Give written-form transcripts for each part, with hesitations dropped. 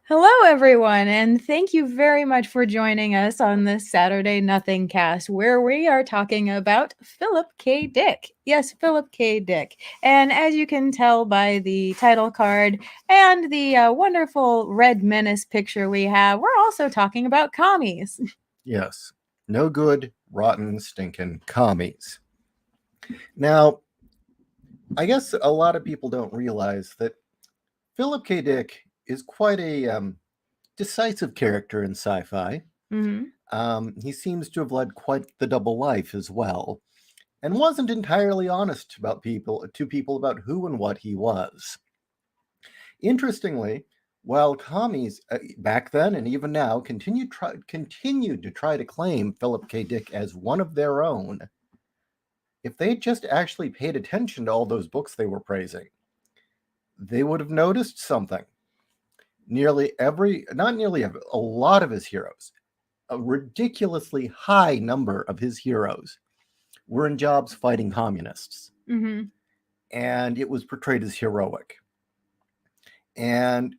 Hello, everyone, and thank you very much for joining us on this Saturday Nothing Cast, where we are talking about Philip K. Dick. Yes, Philip K. Dick. And as you can tell by the title card and the wonderful Red Menace picture we have, we're also talking about commies. Yes. No good, rotten, stinking commies. Now, I guess a lot of people don't realize that Philip K. Dick is quite a decisive character in sci fi. Mm-hmm. He seems to have led quite the double life as well, and wasn't entirely honest about people about who and what he was. Interestingly, while commies back then and even now continued to try to claim Philip K. Dick as one of their own, if they just actually paid attention to all those books they were praising, they would have noticed something. Not nearly every, a lot of his heroes, a ridiculously high number of his heroes were in jobs fighting communists. Mm-hmm. And it was portrayed as heroic. And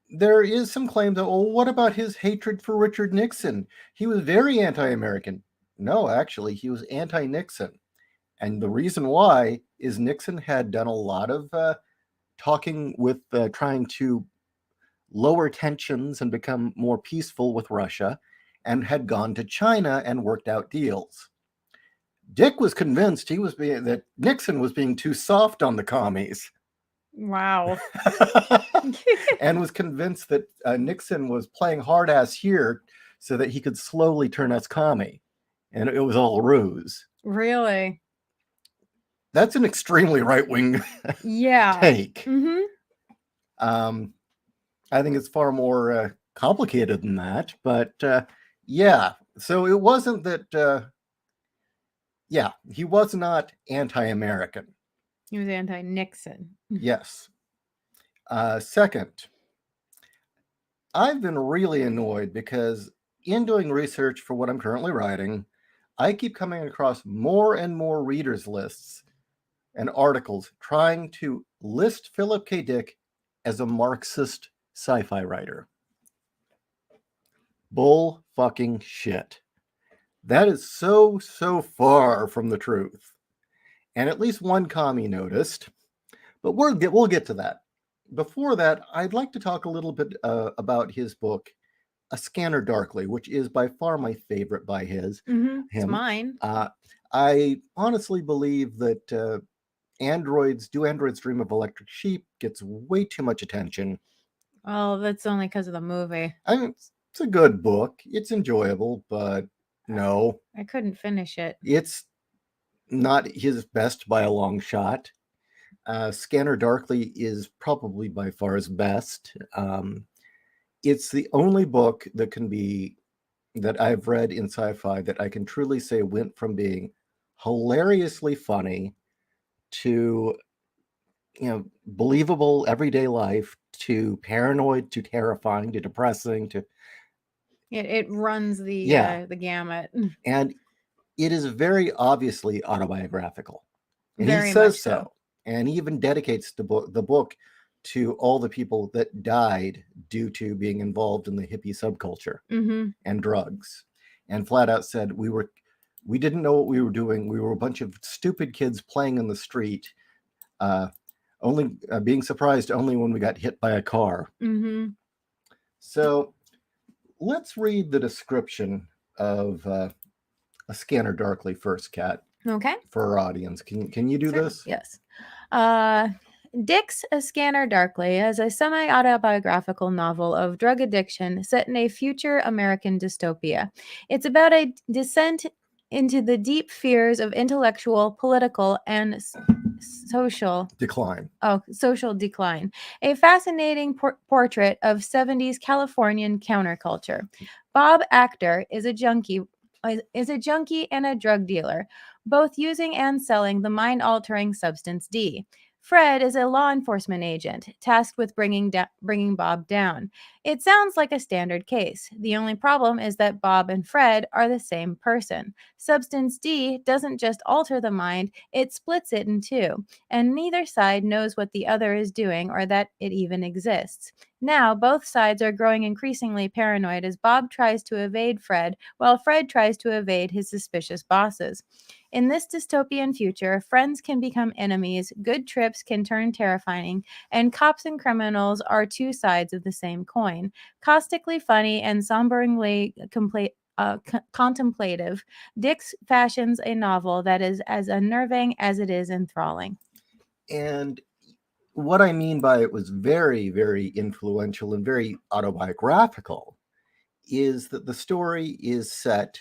there is some claim that, well, what about his hatred for Richard Nixon? He was very anti American. No, actually, he was anti Nixon. And the reason why is Nixon had done a lot of talking with trying to lower tensions and become more peaceful with Russia, and had gone to China and worked out deals. Dick was convinced that Nixon was being too soft on the commies. Wow. And was convinced that Nixon was playing hard ass here so that he could slowly turn us commie. And it was all a ruse. Really? That's an extremely right wing Yeah. take. Mm-hmm. I think it's far more complicated than that. But yeah, so it wasn't that, he was not anti American. He was anti-Nixon. Yes. Second, I've been really annoyed because in doing research for what I'm currently writing, I keep coming across more and more readers' lists and articles trying to list Philip K. Dick as a Marxist sci-fi writer. Bull fucking shit. That is so far from the truth. And at least one commie noticed, but we'll get to that. Before that, I'd like to talk a little bit about his book, A Scanner Darkly, which is by far my favorite by It's him. mine. I honestly believe that androids dream of electric sheep gets way too much attention. Oh, that's only because of the movie. I mean, it's a good book. It's enjoyable, but no, I couldn't finish it. it's not his best by a long shot. Scanner Darkly is probably by far his best. It's the only book that I've read in sci-fi that I can truly say went from being hilariously funny to believable everyday life to paranoid to terrifying to depressing to It runs yeah, the gamut. and it is very obviously autobiographical, and he Very says much so. so, and he even dedicates the book to all the people that died due to being involved in the hippie subculture Mm-hmm. and drugs, and flat out said we didn't know what we were doing. We were a bunch of stupid kids playing in the street, only being surprised only when we got hit by a car. Mm-hmm. So let's read the description of A Scanner Darkly first, Kat, Okay. for our audience. Can you do Certainly. this? Yes. Dick's A Scanner Darkly is a semi-autobiographical novel of drug addiction set in a future American dystopia. It's about a descent into the deep fears of intellectual, political, and social decline. A fascinating portrait of 70s Californian counterculture. Bob Actor is a junkie and a drug dealer, both using and selling the mind-altering substance D. Fred is a law enforcement agent tasked with bringing Bob down. It sounds like a standard case. The only problem is that Bob and Fred are the same person. Substance D doesn't just alter the mind, it splits it in two, and neither side knows what the other is doing or that it even exists. Now, both sides are growing increasingly paranoid as Bob tries to evade Fred, while Fred tries to evade his suspicious bosses. In this dystopian future, friends can become enemies, good trips can turn terrifying, and cops and criminals are two sides of the same coin. Caustically funny and somberingly contemplative, Dix fashions a novel that is as unnerving as it is enthralling. And what I mean by it was very, very influential and very autobiographical is that the story is set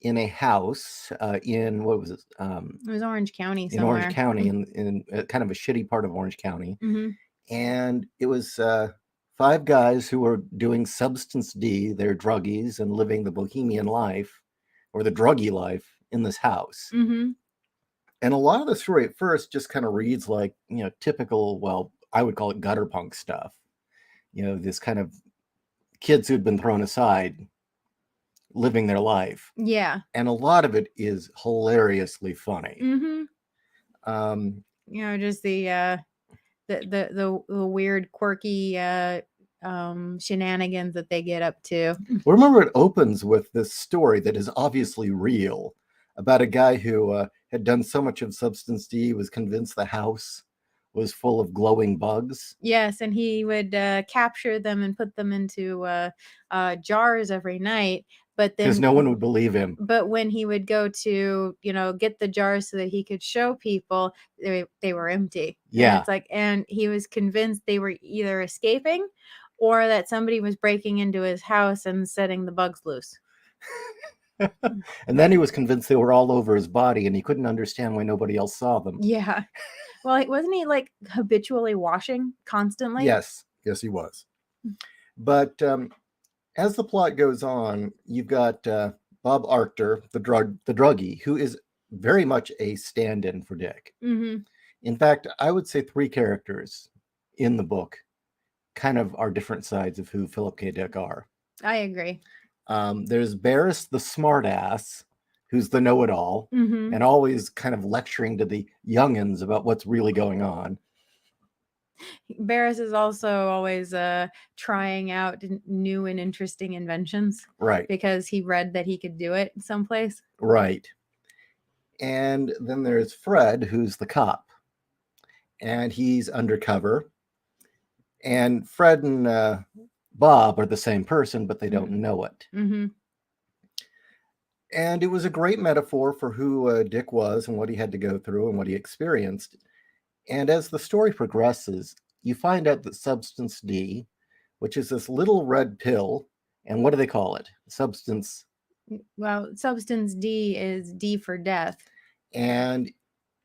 in a house in what was it? It was Orange County In Orange somewhere. County, in kind of a shitty part of Orange County. Mm-hmm. And it was 5 guys who were doing substance D, they're druggies and living the bohemian life or the druggy life in this house. Mm-hmm. And a lot of the story at first just kind of reads like, typical, well, I would call it gutter punk stuff. This kind of kids who'd been thrown aside living their life. Yeah. And a lot of it is hilariously funny. Mm-hmm. Just the weird, quirky shenanigans that they get up to. Well, remember, it opens with this story that is obviously real about a guy who had done so much of substance D, was convinced the house was full of glowing bugs. Yes, and he would capture them and put them into jars every night. But then, because no one would believe him. But when he would go to, get the jars so that he could show people, they were empty. Yeah. And it's like, and he was convinced they were either escaping or that somebody was breaking into his house and setting the bugs loose. And then he was convinced they were all over his body, and he couldn't understand why nobody else saw them. Yeah. Well, wasn't he like habitually washing constantly? Yes, he was. But as the plot goes on, you've got Bob Arctor, the druggie, who is very much a stand-in for Dick. Mm-hmm. In fact, I would say 3 characters in the book kind of are different sides of who Philip K. Dick are. I agree. There's Barris the smartass, who's the know-it-all, Mm-hmm. and always kind of lecturing to the youngins about what's really going on. Barris is also always trying out new and interesting inventions. Right. Because he read that he could do it someplace. Right. And then there's Fred, who's the cop. And he's undercover. And Fred and Bob are the same person, but they don't know it. Mm-hmm. And it was a great metaphor for who Dick was and what he had to go through and what he experienced. And as the story progresses, you find out that Substance D, which is this little red pill, and what do they call it? Substance. Well, Substance D is D for death. And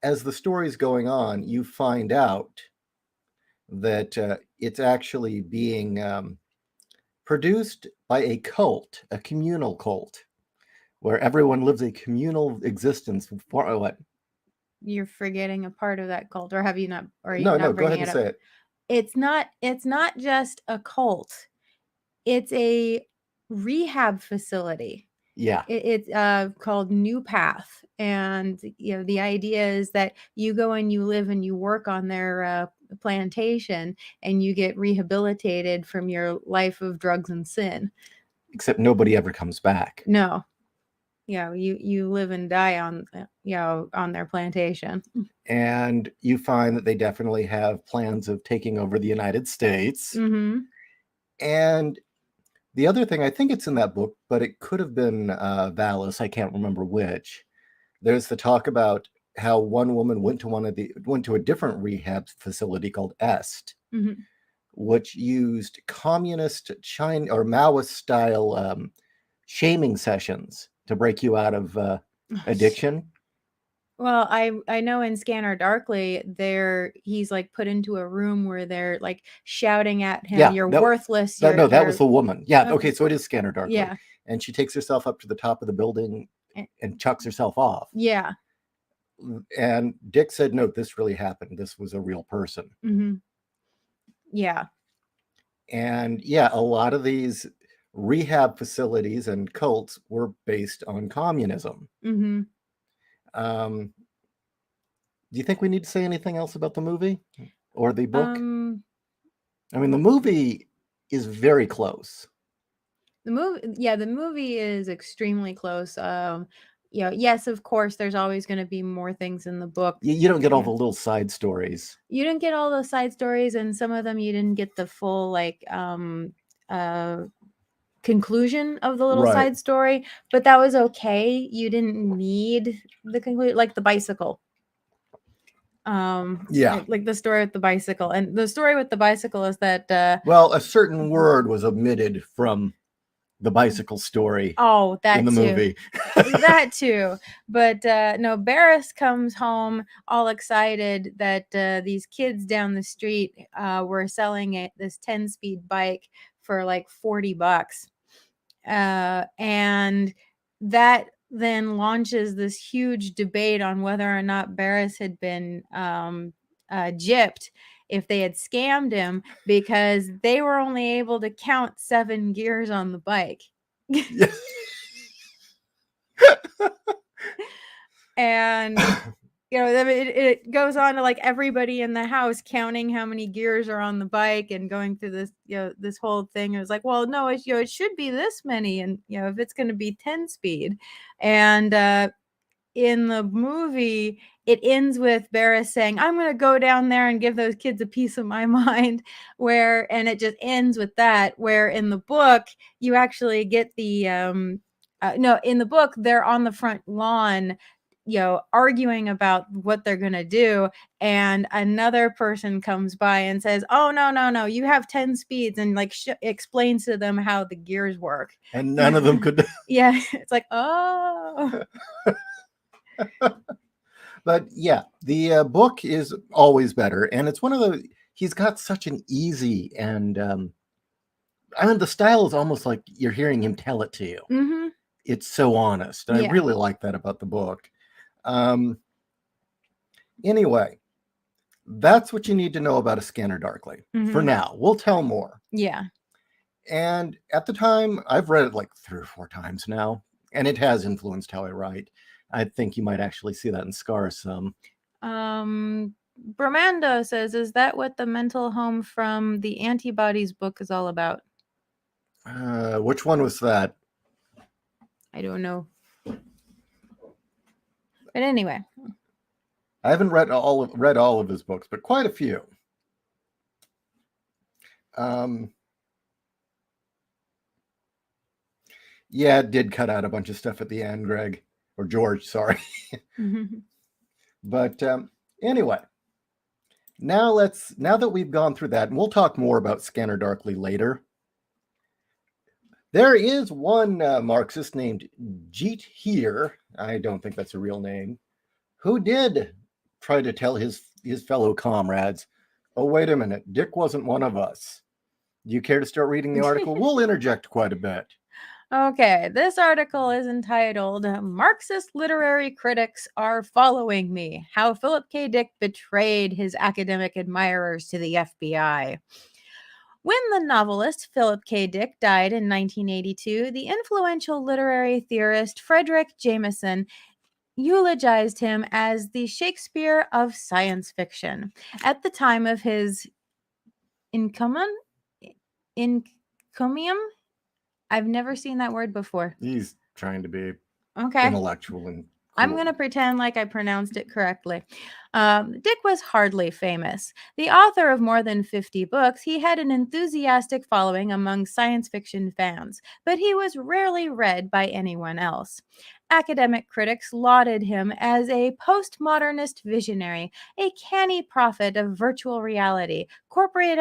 as the story's going on, you find out that it's actually being produced by a cult, a communal cult, where everyone lives a communal existence. For what? You're forgetting a part of that cult, or have you not? Or No, go ahead and say it. It's not just a cult. It's a rehab facility. Yeah. It's called New Path. And, the idea is that you go and you live and you work on their plantation and you get rehabilitated from your life of drugs and sin. Except nobody ever comes back. No. You live and die on their plantation. And you find that they definitely have plans of taking over the United States. Mm-hmm. And the other thing, I think it's in that book, but it could have been Valis, I can't remember which. There's the talk about how one woman went to a different rehab facility called Est, mm-hmm. which used communist China or Maoist style shaming sessions to break you out of addiction. Well, I know in Scanner Darkly, he's like put into a room where they're like shouting at him, "You're worthless." That was the woman. Yeah. Okay. So it is Scanner Darkly. Yeah. And she takes herself up to the top of the building and chucks herself off. Yeah. And Dick said, "No, this really happened. This was a real person." Mm-hmm. Yeah. And yeah, a lot of these rehab facilities and cults were based on communism. Mm-hmm. Um, do you think we need to say anything else about the movie or the book? I mean, the movie is very close. The movie is extremely close. Yes, of course, there's always going to be more things in the book. You don't get all Yeah. the little side stories. You didn't get all those side stories, and some of them you didn't get the full uh conclusion of the little Right. side story, but that was okay. You didn't need the conclusion, like the bicycle. Yeah. Like the story with the bicycle, and the story with the bicycle is that Well, a certain word was omitted from the bicycle story oh, in that the too. movie. That too. But no, Barris comes home all excited that these kids down the street were selling this 10-speed bike for like $40. And that then launches this huge debate on whether or not Barris had been gypped, if they had scammed him, because they were only able to count 7 gears on the bike. Yeah. And it goes on to like everybody in the house counting how many gears are on the bike and going through this this whole thing. It was like, well, no, it should be this many, and if it's going to be 10 speed. And in the movie, it ends with Barris saying, "I'm going to go down there and give those kids a piece of my mind," and it just ends with that. Where in the book, you actually get the no, in the book, they're on the front lawn, arguing about what they're going to do. And another person comes by and says, "Oh, no, no, no, you have 10 speeds," and like explains to them how the gears work. And none of them could. Yeah. It's like, oh. But yeah, the book is always better. And it's one of the, he's got such an easy and, I mean, the style is almost like you're hearing him tell it to you. Mm-hmm. It's so honest. I Yeah. really like that about the book. Anyway, that's what you need to know about A Scanner Darkly. For now. We'll tell more. Yeah. And at the time, I've read it like 3 or 4 times now, and it has influenced how I write. I think you might actually see that in Scars some. Bramando says, "Is that what the mental home from the Antibodies book is all about?" Which one was that? I don't know. But anyway, I haven't read all of his books, but quite a few. Yeah, it did cut out a bunch of stuff at the end, Greg. Or George, sorry. But anyway, now that we've gone through that, and we'll talk more about Scanner Darkly later. There is one Marxist named J.Ishiro, I don't think that's a real name, who did try to tell his fellow comrades, "Oh, wait a minute, Dick wasn't one of us." Do you care to start reading the article? We'll interject quite a bit. Okay, this article is entitled "Marxist Literary Critics Are Following Me: How Philip K. Dick Betrayed His Academic Admirers to the FBI." When the novelist Philip K. Dick died in 1982, the influential literary theorist Frederick Jameson eulogized him as the Shakespeare of science fiction. At the time of his encomium, I've never seen that word before. He's trying to be Okay. intellectual and I'm going to pretend like I pronounced it correctly. Dick was hardly famous. The author of more than 50 books, he had an enthusiastic following among science fiction fans, but he was rarely read by anyone else. Academic critics lauded him as a postmodernist visionary, a canny prophet of virtual reality, corporate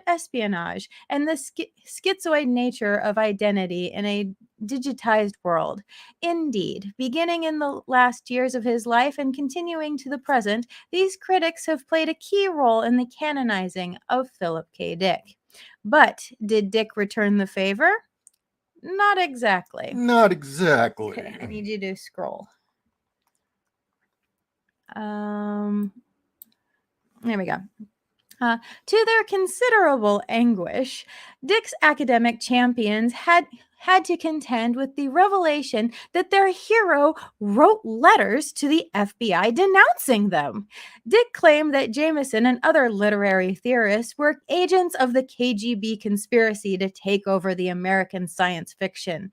espionage, and the schizoid nature of identity in a digitized world. Indeed, beginning in the last years of his life and continuing to the present, these critics have played a key role in the canonizing of Philip K. Dick. But did Dick return the favor? Not exactly. Not exactly. Okay, I need you to scroll. There we go. To their considerable anguish, Dick's academic champions had to contend with the revelation that their hero wrote letters to the FBI denouncing them. Dick claimed that Jameson and other literary theorists were agents of the KGB conspiracy to take over the American science fiction.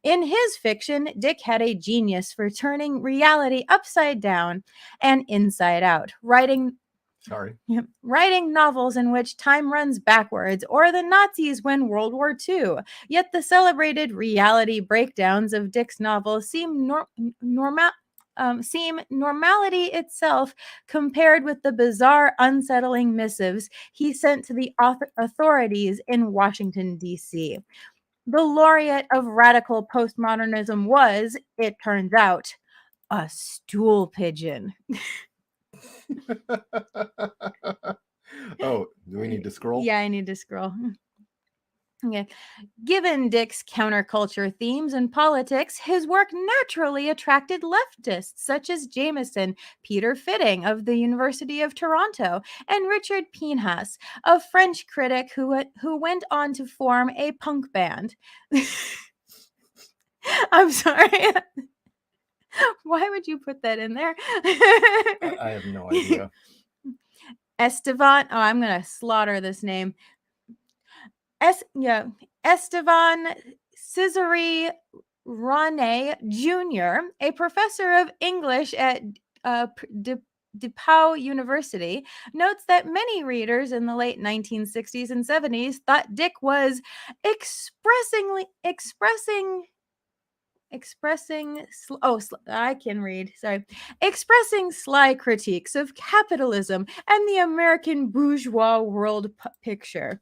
In his fiction, Dick had a genius for turning reality upside down and inside out, writing novels in which time runs backwards or the Nazis win World War II. Yet the celebrated reality breakdowns of Dick's novels seem normality itself compared with the bizarre, unsettling missives he sent to the authorities in Washington, D.C. The laureate of radical postmodernism was, it turns out, a stool pigeon. Oh, do we need to scroll? Yeah, I need to scroll. Okay. Given Dick's counterculture themes and politics, his work naturally attracted leftists such as Jameson, Peter Fitting of the University of Toronto, and Richard Pinhas, a French critic who went on to form a punk band. I'm sorry. Why would you put that in there? I have no idea. Esteban, I'm going to slaughter this name. Esteban Cesare Rane Jr., a professor of English at DePauw University, notes that many readers in the late 1960s and 70s thought Dick was expressing sly critiques of capitalism and the American bourgeois world picture.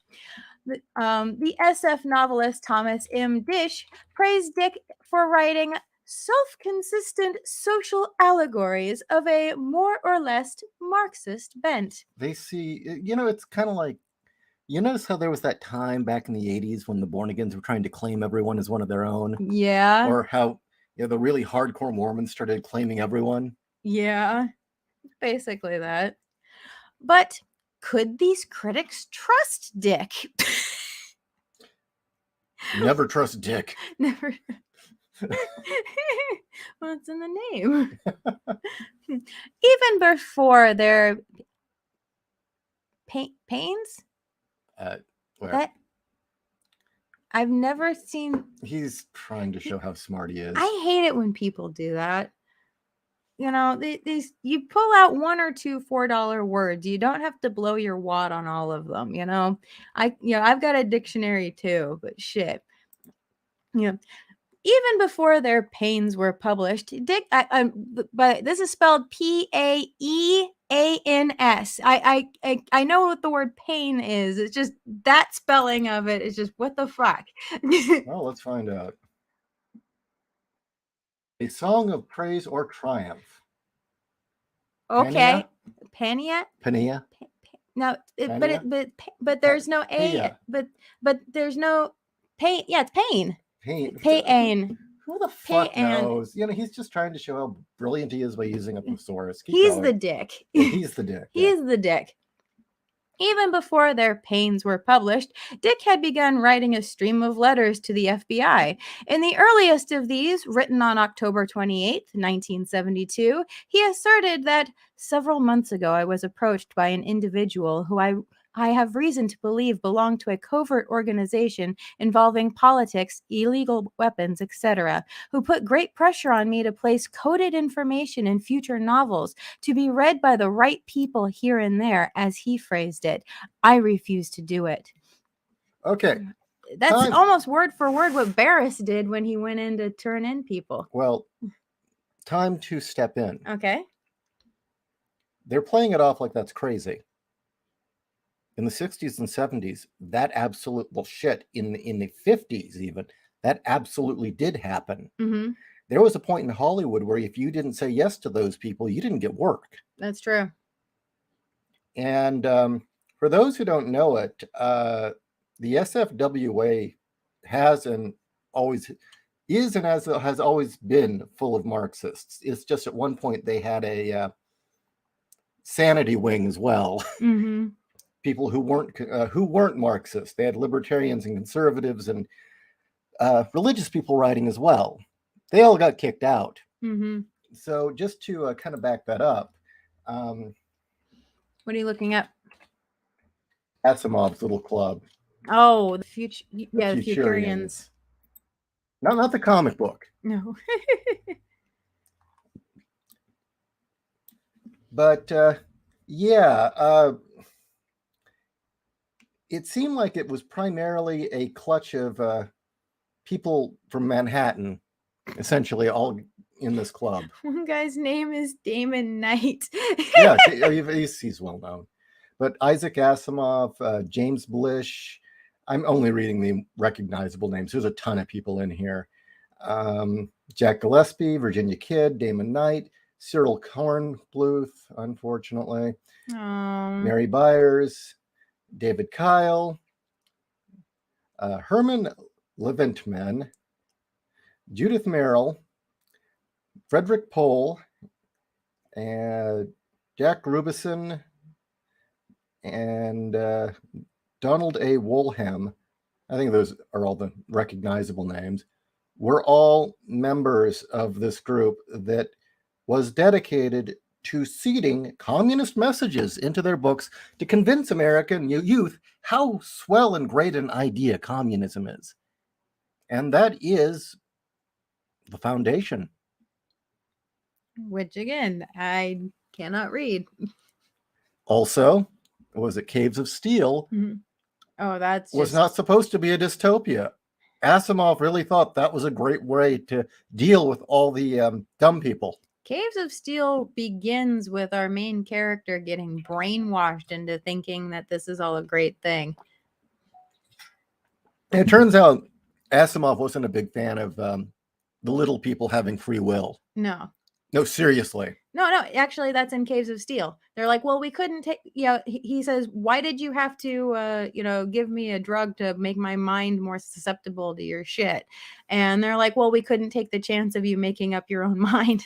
The SF novelist Thomas M. Dish praised Dick for writing self-consistent social allegories of a more or less Marxist bent. They see, it's kind of like, you notice how there was that time back in the 80s when the born-agains were trying to claim everyone as one of their own? Yeah. Or how the really hardcore Mormons started claiming everyone? Yeah, basically that. But could these critics trust Dick? Never trust Dick. Never. What's in the name? Even before their pains? That I've never seen. He's trying to show how smart he is. I hate it when people do that. These you pull out one or two $4 words. You don't have to blow your wad on all of them. I've got a dictionary too, but shit. Even before their pains were published, Dick, but this is spelled Paeans. I know what the word pain is. It's just that spelling of it is just what the fuck. Well, let's find out. A song of praise or triumph. Okay, Pania. Pania. No, but there's no a. But there's no pain. Yeah, it's pain. Pain. Who the fuck knows? He's just trying to show how brilliant he is by using a thesaurus. He's the dick. He's the dick. He's the dick. Even before their pains were published, Dick had begun writing a stream of letters to the FBI. In the earliest of these, written on October 28, 1972, he asserted that several months ago I was approached by an individual who I have reason to believe belonged to a covert organization involving politics, illegal weapons, etc., who put great pressure on me to place coded information in future novels to be read by the right people here and there, as he phrased it. I refused to do it. Okay. That's almost word for word what Barris did when he went in to turn in people. Well, time to step in. Okay. They're playing it off like that's crazy. In the 60s and 70s, that absolute bullshit, in the 50s even, that absolutely did happen. Mm-hmm. There was a point in Hollywood where if you didn't say yes to those people, you didn't get work. That's true. And for those who don't know it, the SFWA has always been full of Marxists. It's just at one point they had a sanity wing as well. Mm-hmm. people who weren't Marxists. They had libertarians and conservatives and religious people writing as well. They all got kicked out. Mm-hmm. So just to kind of back that up, What are you looking up? Asimov's little club. Oh, the future. The Yeah, the Futurians. Futurians. Not the comic book. No. But it seemed like it was primarily a clutch of people from Manhattan, essentially all in this club. One guy's name is Damon Knight. Yeah, he's well known. But Isaac Asimov, James Blish, I'm only reading the recognizable names. There's a ton of people in here. Jack Gillespie, Virginia Kidd, Damon Knight, Cyril Kornbluth, unfortunately, Mary Byers, David Kyle, Herman Leventman, Judith Merrill, Frederick Pohl, and Jack Rubison, and Donald A. Woolham. I think those are all the recognizable names. We're all members of this group that was dedicated to seeding communist messages into their books to convince American youth how swell and great an idea communism is. And that is the foundation. Which, again, I cannot read. Also, was it Caves of Steel? Mm-hmm. Oh, that's was not supposed to be a dystopia. Asimov really thought that was a great way to deal with all the dumb people. Caves of Steel begins with our main character getting brainwashed into thinking that this is all a great thing. And it turns out Asimov wasn't a big fan of the little people having free will. No, seriously. No, actually, that's in Caves of Steel. They're like, well, we couldn't take, he says, why did you have to, give me a drug to make my mind more susceptible to your shit? And they're like, well, we couldn't take the chance of you making up your own mind.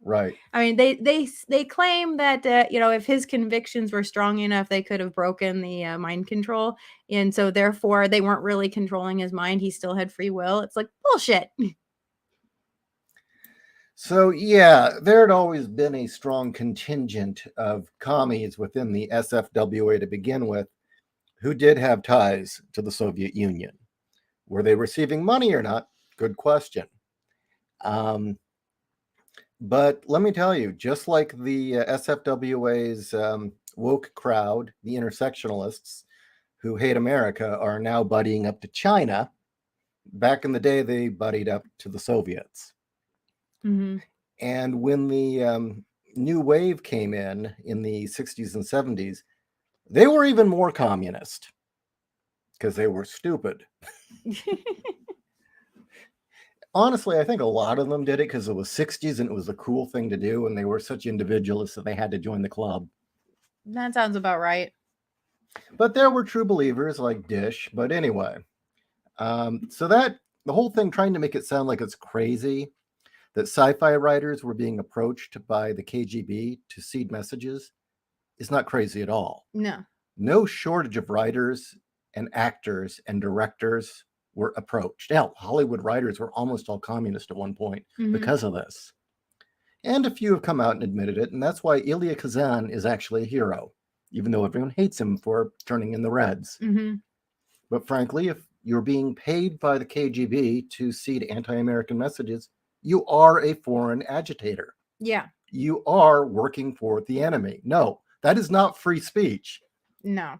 Right. I mean, they claim that, if his convictions were strong enough, they could have broken the mind control. And so therefore they weren't really controlling his mind. He still had free will. It's like bullshit. So, yeah, there had always been a strong contingent of commies within the SFWA to begin with who did have ties to the Soviet Union. Were they receiving money or not? Good question. But let me tell you, just like the SFWA's woke crowd, the intersectionalists who hate America are now buddying up to China, back in the day, they buddied up to the Soviets. Mm-hmm. And when the new wave came in the 60s and 70s, they were even more communist because they were stupid. Honestly, I think a lot of them did it because it was 60s and it was a cool thing to do, and they were such individualists that they had to join the club. That sounds about right. But there were true believers like Dish. But anyway, so that the whole thing trying to make it sound like it's crazy that sci-fi writers were being approached by the KGB to seed messages is not crazy at all. No shortage of writers and actors and directors were approached. Hell, Hollywood writers were almost all communist at one point because of this. And a few have come out and admitted it, and that's why Ilya Kazan is actually a hero, even though everyone hates him for turning in the Reds. But frankly, if you're being paid by the KGB to seed anti-American messages, you are a foreign agitator. Yeah. You are working for the enemy. No, that is not free speech. No.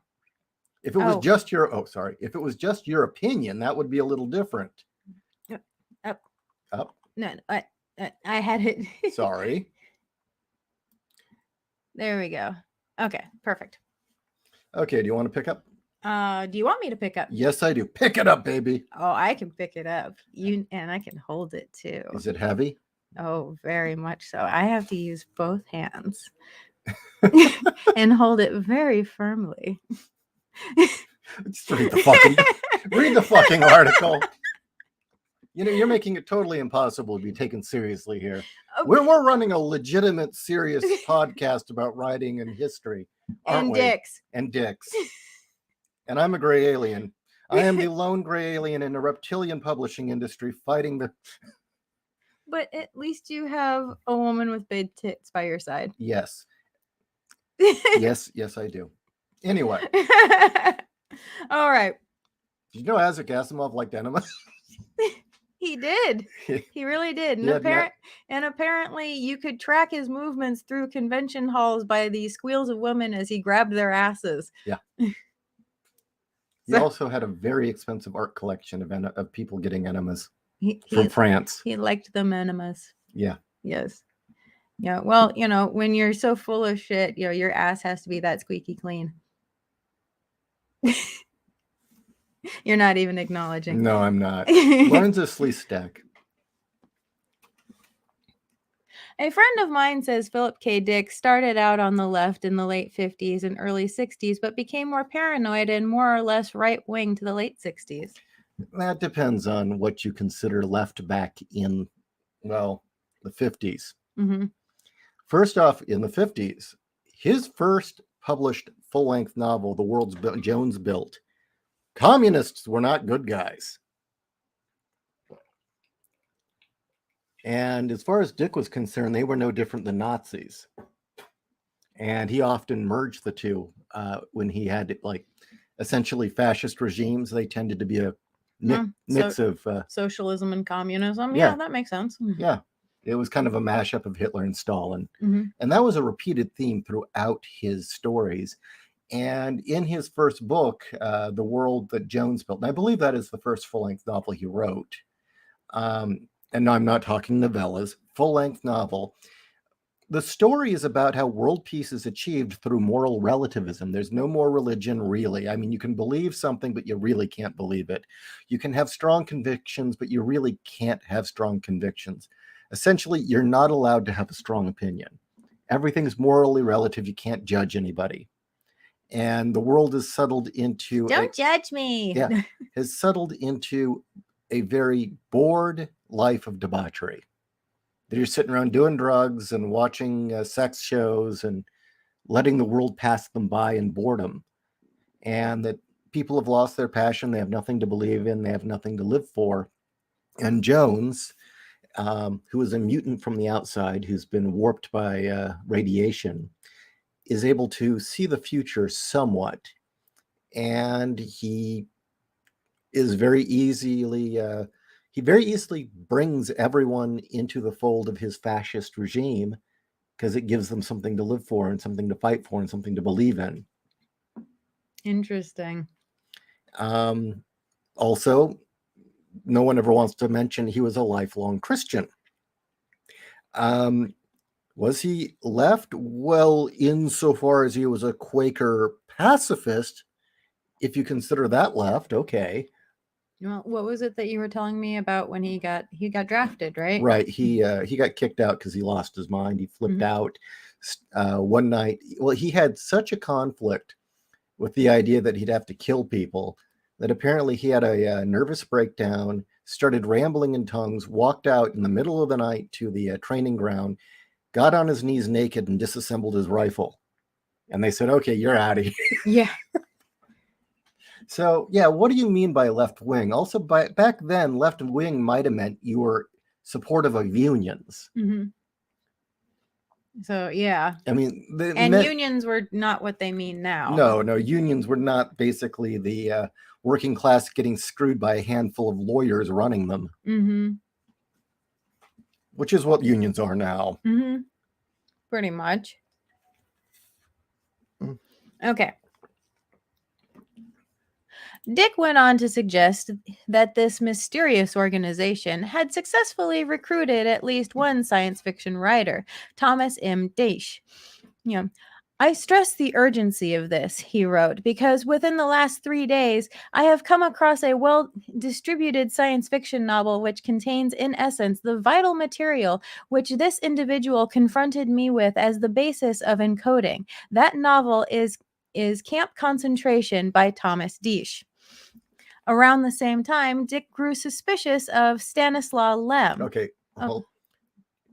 If it was just if it was just your opinion, that would be a little different. Up. No, I had it. Sorry. There we go. Okay, perfect. Okay, do you want to pick up? Do you want me to pick up? Yes, I do. Pick it up, baby. Oh, I can pick it up. And I can hold it too. Is it heavy? Oh, very much so. I have to use both hands and hold it very firmly. Just read the fucking article. You're making it totally impossible to be taken seriously here. Okay. We're running a legitimate, serious podcast about writing and history. Aren't And we? dicks. And dicks. And I'm a gray alien. I am the lone gray alien in the reptilian publishing industry fighting the... But at least you have a woman with big tits by your side. Yes. Yes, I do. Anyway. All right. Did you know Isaac Asimov liked enema? He did. He really did. And apparently you could track his movements through convention halls by the squeals of women as he grabbed their asses. Yeah. He also had a very expensive art collection of people getting enemas from France. He liked them enemas. Yeah. Yes. Yeah. Well, when you're so full of shit, your ass has to be that squeaky clean. You're not even acknowledging. No, I'm not. Learns a Sleestack. A friend of mine says Philip K. Dick started out on the left in the late 50s and early 60s, but became more paranoid and more or less right-wing to the late 60s. That depends on what you consider left back in, the 50s. Mm-hmm. First off, in the 50s, his first published full-length novel, The World's Jones Built, communists were not good guys. And as far as Dick was concerned, they were no different than Nazis. And he often merged the two when he had essentially fascist regimes. They tended to be a mix of socialism and communism. Yeah, that makes sense. Yeah, it was kind of a mashup of Hitler and Stalin. Mm-hmm. And that was a repeated theme throughout his stories. And in his first book, The World That Jones Built, and I believe that is the first full-length novel he wrote. And I'm not talking novellas, full-length novel. The story is about how world peace is achieved through moral relativism. There's no more religion, really. I mean, you can believe something, but you really can't believe it. You can have strong convictions, but you really can't have strong convictions. Essentially, you're not allowed to have a strong opinion. Everything's morally relative. You can't judge anybody. And the world is settled into... Don't judge me. Yeah, has settled into a very bored life of debauchery. That you're sitting around doing drugs and watching sex shows and letting the world pass them by in boredom. And that people have lost their passion. They have nothing to believe in. They have nothing to live for. And Jones, who is a mutant from the outside, who's been warped by radiation, is able to see the future somewhat. And he is very easily brings everyone into the fold of his fascist regime because it gives them something to live for and something to fight for and something to believe in. Interesting. Also, no one ever wants to mention he was a lifelong Christian. Was he left? Well, insofar as he was a Quaker pacifist, if you consider that left, okay. Well, what was it that you were telling me about when he got drafted, right? Right. He got kicked out because he lost his mind. He flipped out one night. Well, he had such a conflict with the idea that he'd have to kill people that apparently he had a nervous breakdown, started rambling in tongues, walked out in the middle of the night to the training ground, got on his knees naked and disassembled his rifle. And they said, okay, you're out of here. Yeah. So, yeah, what do you mean by left wing? Also, back then, left wing might have meant you were supportive of unions. Mm-hmm. So, yeah. I mean... unions were not what they mean now. No, unions were not basically the working class getting screwed by a handful of lawyers running them. Mm-hmm. Which is what unions are now. Mm-hmm. Pretty much. Mm. Okay. Dick went on to suggest that this mysterious organization had successfully recruited at least one science fiction writer, Thomas M. Daish. I stress the urgency of this, he wrote, because within the last 3 days, I have come across a well-distributed science fiction novel which contains, in essence, the vital material which this individual confronted me with as the basis of encoding. That novel is Camp Concentration by Thomas Daish. Around the same time, Dick grew suspicious of Stanislaw Lem. Okay, well,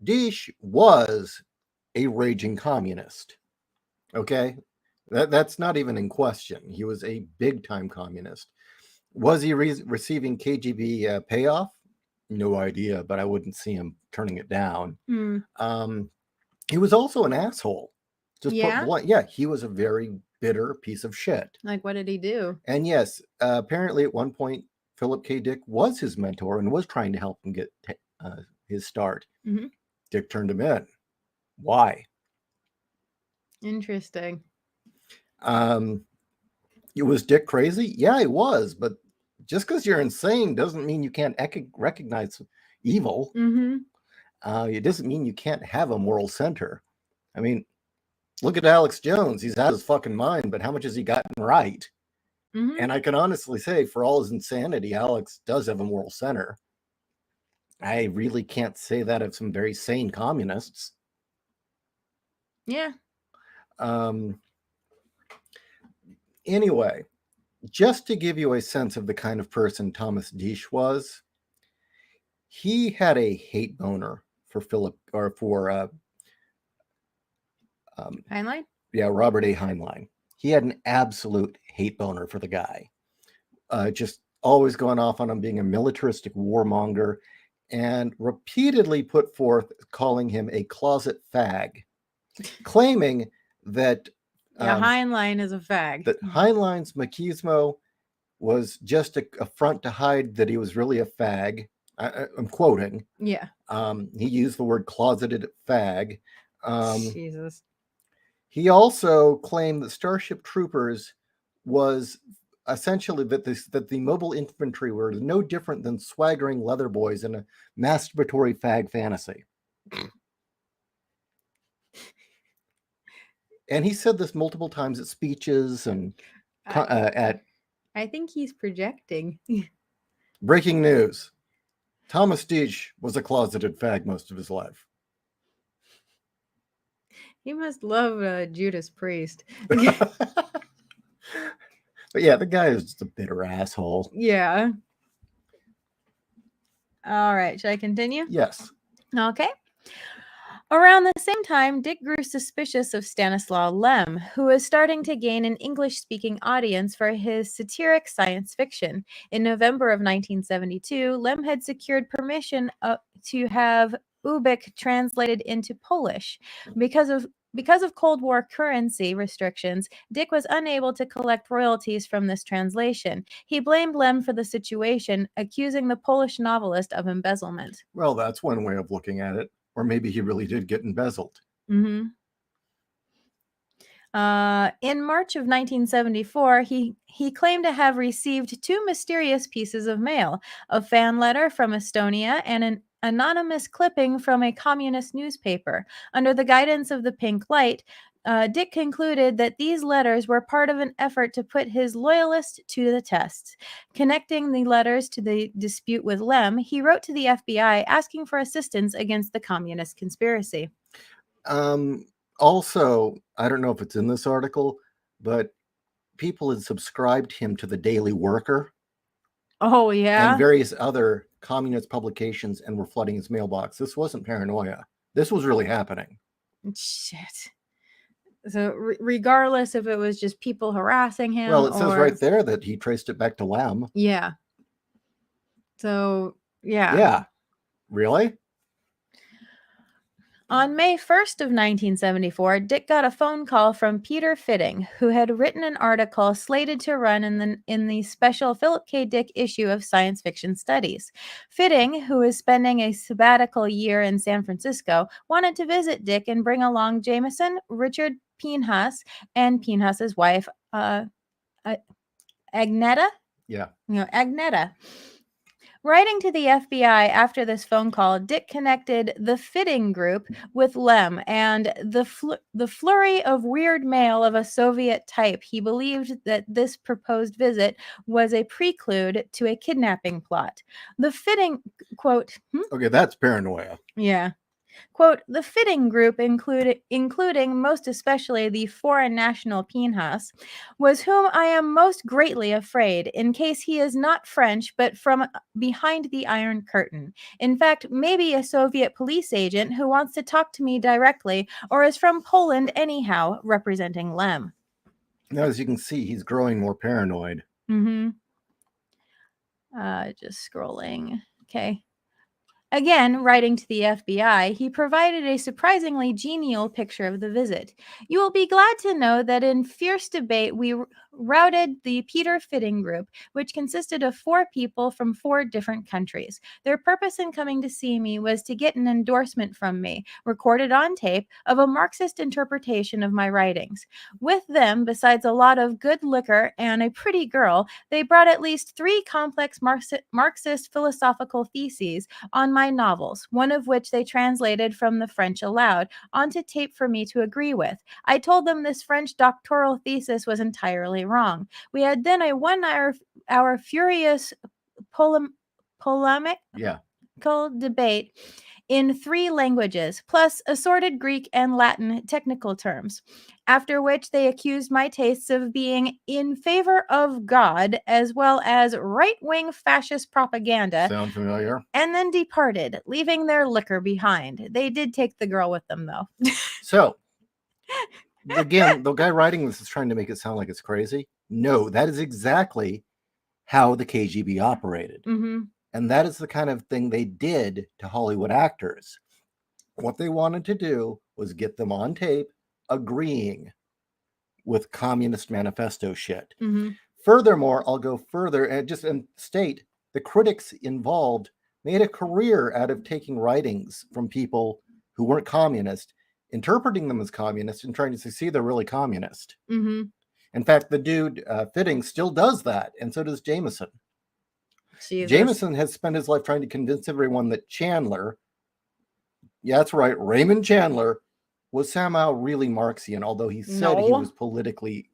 Daish was a raging communist. Okay? That's not even in question. He was a big-time communist. Was he receiving KGB payoff? No idea, but I wouldn't see him turning it down. He was also an asshole. Just put blunt. Yeah, he was a very bitter piece of shit. Like, what did he do? And yes, apparently at one point, Philip K. Dick was his mentor and was trying to help him get his start. Dick turned him in. Why? Interesting. Was Dick crazy? Yeah, he was. But just because you're insane doesn't mean you can't recognize evil. It doesn't mean you can't have a moral center. I mean, look at Alex Jones. He's out of his fucking mind, but how much has he gotten right? And I can honestly say, for all his insanity, Alex does have a moral center. I really can't say that of some very sane communists. Yeah. Anyway, just to give you a sense of the kind of person Thomas Diesch was, he had a hate boner for Heinlein? Yeah, Robert A. Heinlein. He had an absolute hate boner for the guy. Just always going off on him being a militaristic warmonger, and repeatedly put forth calling him a closet fag, claiming that Heinlein is a fag. That Heinlein's machismo was just a front to hide that he was really a fag. I'm quoting. Yeah. He used the word closeted fag. Jesus. He also claimed that Starship Troopers was essentially that the mobile infantry were no different than swaggering leather boys in a masturbatory fag fantasy. And he said this multiple times at speeches and at... I think he's projecting. Breaking news. Thomas Diesch was a closeted fag most of his life. He must love Judas Priest. But yeah, the guy is just a bitter asshole. Yeah. All right. Should I continue? Yes. Okay. Around the same time, Dick grew suspicious of Stanislaw Lem, who was starting to gain an English-speaking audience for his satiric science fiction. In November of 1972, Lem had secured permission to have Ubik translated into Polish. Because of Cold War currency restrictions, Dick was unable to collect royalties from this translation. He blamed Lem for the situation, accusing the Polish novelist of embezzlement. Well, that's one way of looking at it. Or maybe he really did get embezzled. In March of 1974, he claimed to have received two mysterious pieces of mail, a fan letter from Estonia and an anonymous clipping from a communist newspaper. Under the guidance of the Pink Light, Dick concluded that these letters were part of an effort to put his loyalist to the test. Connecting the letters to the dispute with Lem, he wrote to the FBI asking for assistance against the communist conspiracy. Also, I don't know if it's in this article, but people had subscribed him to the Daily Worker. Oh, yeah? And various other communist publications and were flooding his mailbox. This wasn't paranoia. This was really happening. Shit. So regardless if it was just people harassing him. Well, it says right there that he traced it back to Lem. Yeah. So, yeah. Yeah. Really? On May 1st of 1974, Dick got a phone call from Peter Fitting, who had written an article slated to run in the special Philip K. Dick issue of Science Fiction Studies. Fitting, who was spending a sabbatical year in San Francisco, wanted to visit Dick and bring along Jameson, Richard Pinhas, and Pinhas's wife, Agneta? Yeah. Agneta. Writing to the FBI after this phone call, Dick connected the Fitting group with Lem and the flurry of weird mail of a Soviet type. He believed that this proposed visit was a prelude to a kidnapping plot. The Fitting, quote... Okay, that's paranoia. Yeah. Quote, the Fitting group, including most especially the foreign national Pinhas, was whom I am most greatly afraid, in case he is not French, but from behind the Iron Curtain. In fact, maybe a Soviet police agent who wants to talk to me directly, or is from Poland anyhow, representing Lem. Now, as you can see, he's growing more paranoid. Mm-hmm. Just scrolling. Okay. Again, writing to the FBI, he provided a surprisingly genial picture of the visit. You will be glad to know that in fierce debate, we routed the Peter Fitting group, which consisted of 4 people from 4 different countries. Their purpose in coming to see me was to get an endorsement from me, recorded on tape, of a Marxist interpretation of my writings. With them, besides a lot of good liquor and a pretty girl, they brought at least 3 complex Marxist philosophical theses on my novels, one of which they translated from the French aloud onto tape for me to agree with. I told them this French doctoral thesis was entirely wrong. We had then a 1 hour furious polemical Yeah. debate in 3 languages, plus assorted Greek and Latin technical terms, after which they accused my tastes of being in favor of God as well as right-wing fascist propaganda, Sound familiar? and then departed, leaving their liquor behind. They did take the girl with them, though. So, again, the guy writing this is trying to make it sound like it's crazy. No, that is exactly how the KGB operated. Mm-hmm. And that is the kind of thing they did to Hollywood actors. What they wanted to do was get them on tape agreeing with Communist Manifesto shit. Mm-hmm. Furthermore, I'll go further and just state the critics involved made a career out of taking writings from people who weren't communist, interpreting them as communist, and trying to see they're really communist. Mm-hmm. In fact, the dude Fitting still does that, and so does Jameson. Jesus. Jameson has spent his life trying to convince everyone that Chandler, yeah, that's right, Raymond Chandler, was somehow really Marxian, although he said he No. was politically.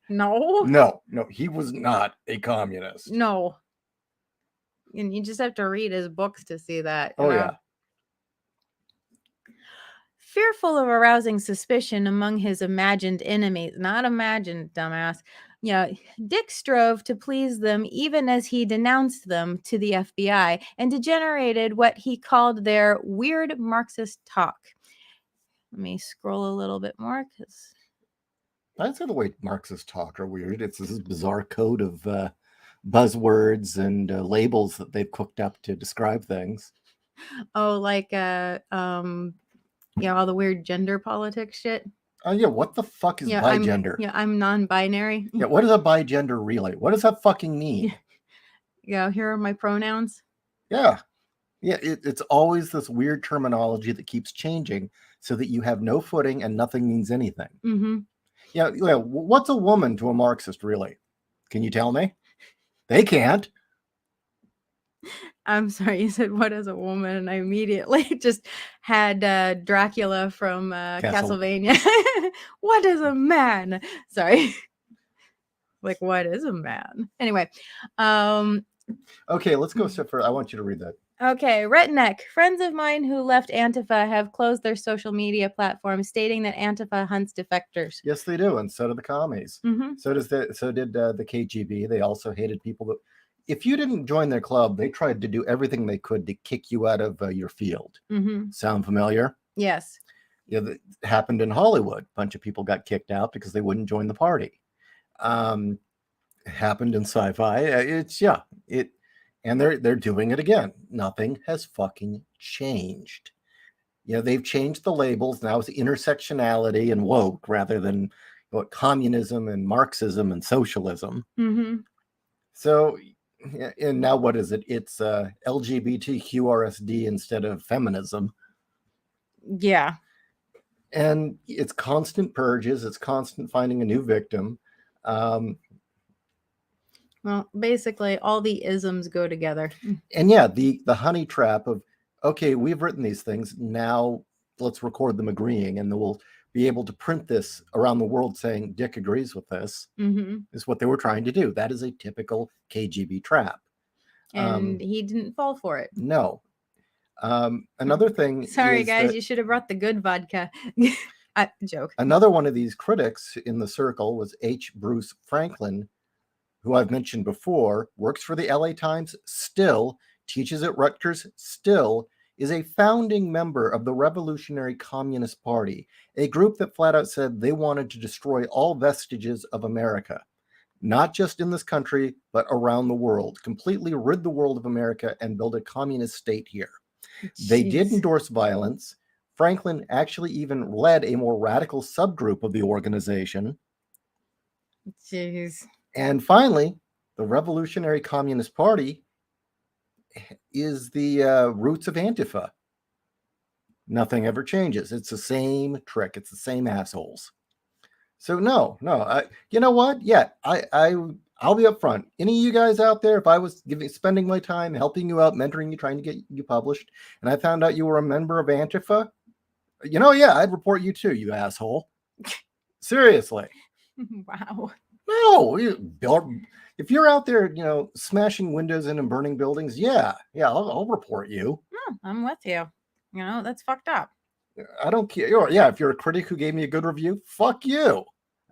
No. No, he was not a communist. No. And you just have to read his books to see that. Oh, yeah. Fearful of arousing suspicion among his imagined enemies, not imagined, dumbass. Dick strove to please them even as he denounced them to the FBI and degenerated what he called their weird Marxist talk. Let me scroll a little bit more because I'd say the way Marxists talk are weird. It's this bizarre code of buzzwords and labels that they've cooked up to describe things. all the weird gender politics shit. Yeah, what the fuck is bigender? I'm non-binary. Yeah, what is a bigender really? What does that fucking mean? Yeah, here are my pronouns. Yeah. It's always this weird terminology that keeps changing so that you have no footing and nothing means anything. Mm-hmm. Yeah, what's a woman to a Marxist really? Can you tell me? They can't. I'm sorry, you said what is a woman, and I immediately just had Dracula from Castlevania. What is a man? Sorry. Like, what is a man? Anyway. Okay, let's go a step further. I want you to read that. Okay, Retneck. Friends of mine who left Antifa have closed their social media platforms, stating that Antifa hunts defectors. Yes, they do, and so do the commies. Mm-hmm. So did the KGB. They also hated people that, if you didn't join their club, they tried to do everything they could to kick you out of your field. Mm-hmm. Sound familiar? Yes. Yeah, that happened in Hollywood. A bunch of people got kicked out because they wouldn't join the party. Happened in Sci-Fi. And they're doing it again. Nothing has fucking changed. They've changed the labels. Now it's intersectionality and woke rather than communism and Marxism and socialism. Mm-hmm. So, and now what is it? It's LGBTQRSD instead of feminism. Yeah. And it's constant purges. It's constant finding a new victim. Well, basically, all the isms go together. And yeah, the honey trap of, okay, we've written these things. Now let's record them agreeing, and then we'll be able to print this around the world saying Dick agrees with this. Mm-hmm. Is what they were trying to do. That is a typical KGB trap. And he didn't fall for it. No. Another thing. Sorry, guys, you should have brought the good vodka. Joke. Another one of these critics in the circle was H. Bruce Franklin, who I've mentioned before, works for the LA Times still, teaches at Rutgers still, is a founding member of the Revolutionary Communist Party, a group that flat out said they wanted to destroy all vestiges of America, not just in this country, but around the world, completely rid the world of America and build a communist state here. They did Jeez. endorse violence. Franklin actually even led a more radical subgroup of the organization. Jeez. And finally, the Revolutionary Communist Party is the roots of Antifa. Nothing ever changes. It's the same trick. It's the same assholes. So no. You know what? Yeah, I'll be upfront. Any of you guys out there, if I was spending my time helping you out, mentoring you, trying to get you published, and I found out you were a member of Antifa, yeah, I'd report you too, you asshole. Seriously. Wow. No, if you're out there, smashing windows in and burning buildings, yeah, I'll report you. No, I'm with you. That's fucked up. I don't care. Yeah, if you're a critic who gave me a good review, fuck you.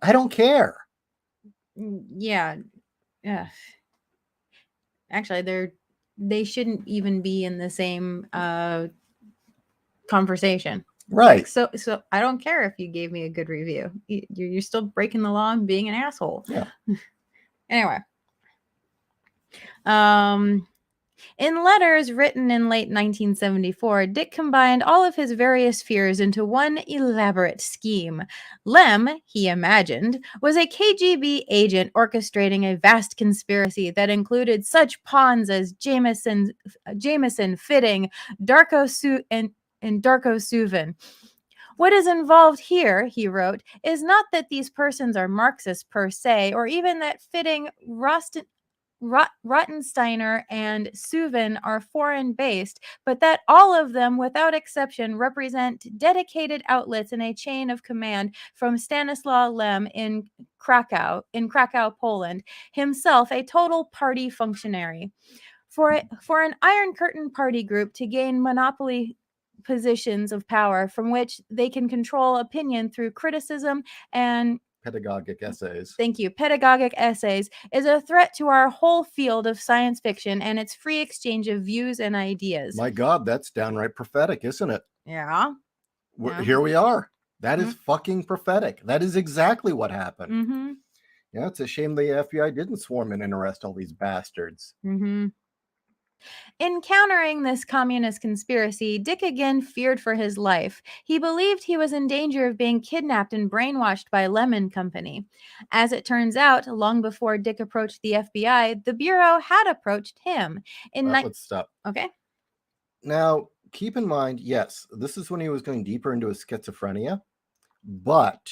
I don't care. Yeah. Actually, they shouldn't even be in the same conversation. Right. So I don't care if you gave me a good review. You're still breaking the law and being an asshole. Yeah. Anyway. In letters written in late 1974, Dick combined all of his various fears into one elaborate scheme. Lem, he imagined, was a KGB agent orchestrating a vast conspiracy that included such pawns as Jameson, Fitting, and Darko Suvin. What is involved here, he wrote, is not that these persons are Marxists per se, or even that Fitting, Rottensteiner and Suvin are foreign-based, but that all of them, without exception, represent dedicated outlets in a chain of command from Stanislaw Lem in Krakow, Poland, himself a total party functionary. For an Iron Curtain party group to gain monopoly positions of power from which they can control opinion through criticism and pedagogic essays. Thank you. Pedagogic essays is a threat to our whole field of science fiction and its free exchange of views and ideas. My God, that's downright prophetic, isn't it? Yeah. Here we are. That is fucking prophetic. That is exactly what happened. Mm-hmm. Yeah, it's a shame the FBI didn't swarm in and arrest all these bastards. Mm-hmm. In countering this communist conspiracy, Dick again feared for his life. He believed he was in danger of being kidnapped and brainwashed by Lemon Company. As it turns out, long before Dick approached the FBI, the Bureau had approached him. Let's stop. Okay. Now, keep in mind, yes, this is when he was going deeper into his schizophrenia, but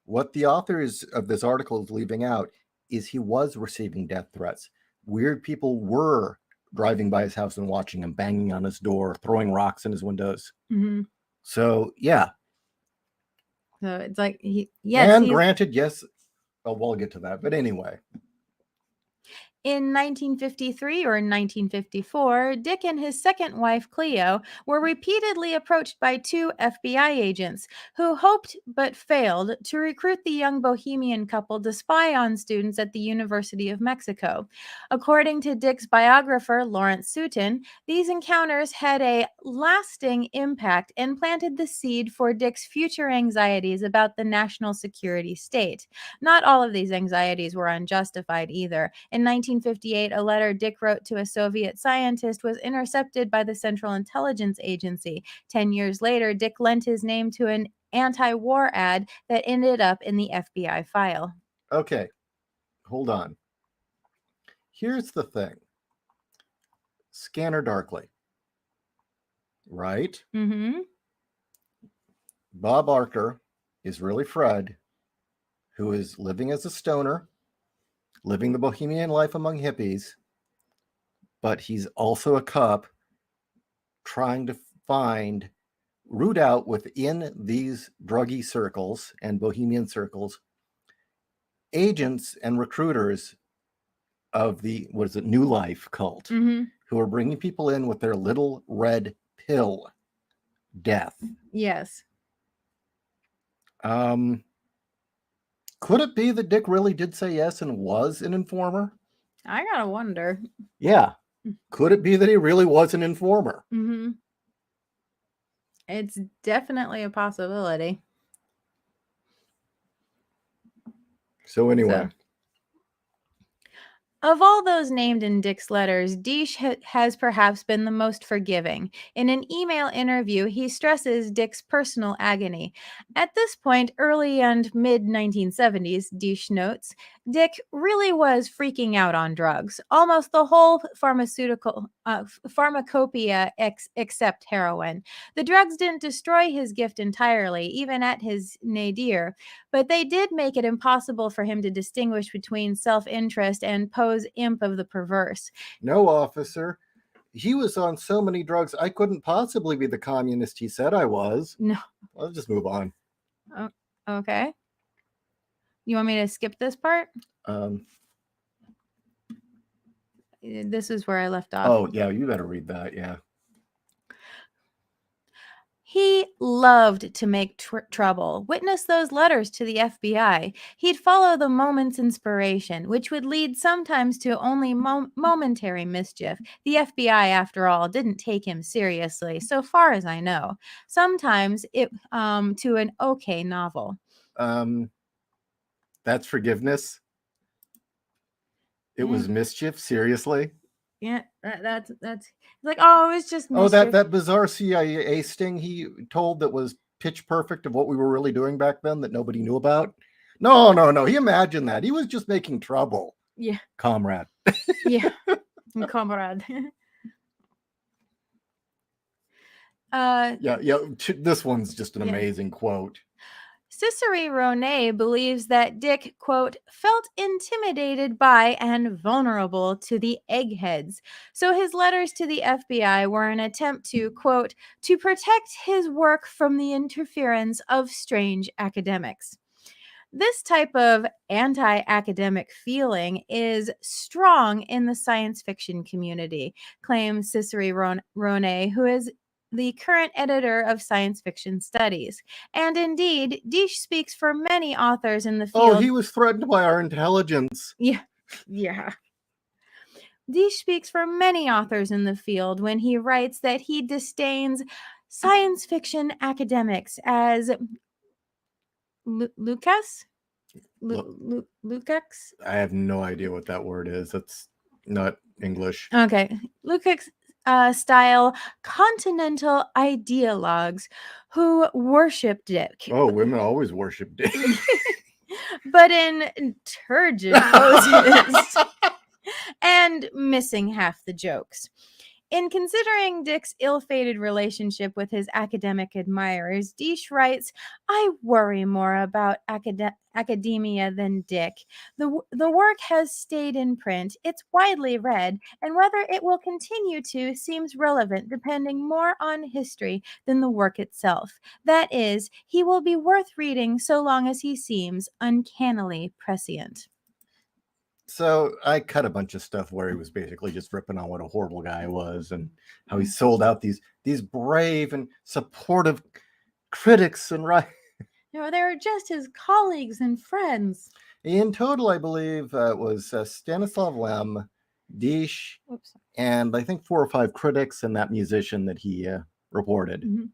what the authors of this article is leaving out is he was receiving death threats. Weird people were driving by his house and watching him, banging on his door, throwing rocks in his windows. Mm-hmm. So, yeah. So it's like, granted, yes, we'll get to that. But anyway. In 1953 or 1954, Dick and his second wife, Cleo, were repeatedly approached by two FBI agents who hoped but failed to recruit the young bohemian couple to spy on students at the University of Mexico. According to Dick's biographer, Lawrence Sutin, these encounters had a lasting impact and planted the seed for Dick's future anxieties about the national security state. Not all of these anxieties were unjustified either. In 1958, a letter Dick wrote to a Soviet scientist was intercepted by the Central Intelligence Agency. 10 years later, Dick lent his name to an anti-war ad that ended up in the FBI file. Okay, hold on. Here's the thing. Scanner Darkly. Right? Mm-hmm. Bob Barker is really Fred, who is living as a stoner, living the bohemian life among hippies, but he's also a cop trying to root out within these druggy circles and bohemian circles, agents and recruiters of the, New Life cult, mm-hmm. who are bringing people in with their little red pill death. Yes. Could it be that Dick really did say yes and was an informer? I gotta wonder. Yeah. Could it be that he really was an informer? Mm-hmm. It's definitely a possibility. So anyway. So, of all those named in Dick's letters, Deesh has perhaps been the most forgiving. In an email interview, he stresses Dick's personal agony. At this point, early and mid 1970s, Deesh notes, Dick really was freaking out on drugs. Almost the whole pharmacopoeia except heroin. The drugs didn't destroy his gift entirely, even at his nadir, but they did make it impossible for him to distinguish between self-interest and Poe's imp of the perverse. No, officer. He was on so many drugs, I couldn't possibly be the communist he said I was. No. Let's just move on. Okay. You want me to skip this part? This is where I left off. Oh, yeah, you better read that, yeah. He loved to make trouble. Witness those letters to the FBI. He'd follow the moment's inspiration, which would lead sometimes to only momentary mischief. The FBI, after all, didn't take him seriously, so far as I know. Sometimes it to an okay novel. That's forgiveness. It was mischief, seriously. Yeah, that's like, oh, it was just mischief. Oh, that bizarre CIA sting he told that was pitch perfect of what we were really doing back then that nobody knew about. No. He imagined that. He was just making trouble. Yeah. Comrade. Yeah. Comrade. This one's just an amazing quote. J.Ishiro believes that Dick, quote, felt intimidated by and vulnerable to the eggheads. So his letters to the FBI were an attempt to, quote, to protect his work from the interference of strange academics. This type of anti-academic feeling is strong in the science fiction community, claims J.Ishiro, who is the current editor of Science Fiction Studies. And indeed, Deesh speaks for many authors in the field. Oh, he was threatened by our intelligence. Yeah. Deesh speaks for many authors in the field when he writes that he disdains science fiction academics as Lucas? Lukács? I have no idea what that word is. That's not English. Okay. Lukács style continental ideologues who worship Dick. Oh, women always worship Dick. But in turgid poses and missing half the jokes. In considering Dick's ill-fated relationship with his academic admirers, Deesh writes, I worry more about academia than Dick. The work has stayed in print, it's widely read, and whether it will continue to seems relevant depending more on history than the work itself. That is, he will be worth reading so long as he seems uncannily prescient. So I cut a bunch of stuff where he was basically just ripping on what a horrible guy was and how he sold out these brave and supportive critics and right. No, they were just his colleagues and friends. In total, I believe it was Stanislav Lem, Deesh, and I think 4 or 5 critics and that musician that he reported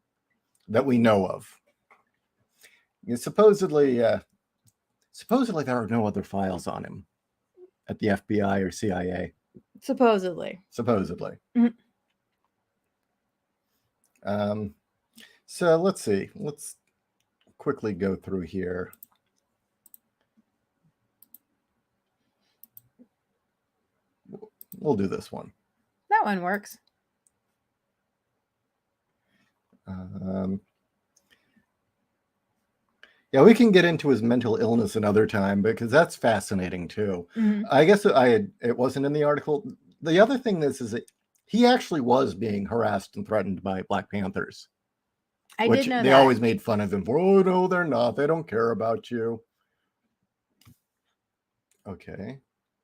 that we know of. Supposedly there are no other files on him at the FBI or CIA. Supposedly. So let's see. Let's quickly go through here. We'll do this one. That one works. Yeah, we can get into his mental illness another time because that's fascinating too. I guess it wasn't in the article. The other thing is that he actually was being harassed and threatened by Black Panthers. I did know that. They always made fun of him for, oh, no, they're not. They don't care about you. Okay.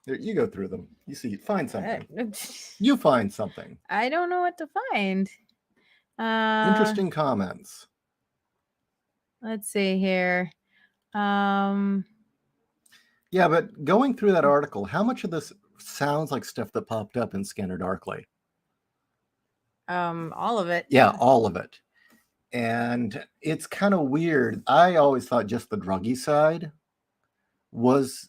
There, you go through them. You see, find something. You find something. I don't know what to find. Interesting comments. Let's see here. Yeah, but going through that article, how much of this sounds like stuff that popped up in Scanner Darkly? All of it. Yeah, all of it. And it's kind of weird. I always thought just the druggy side was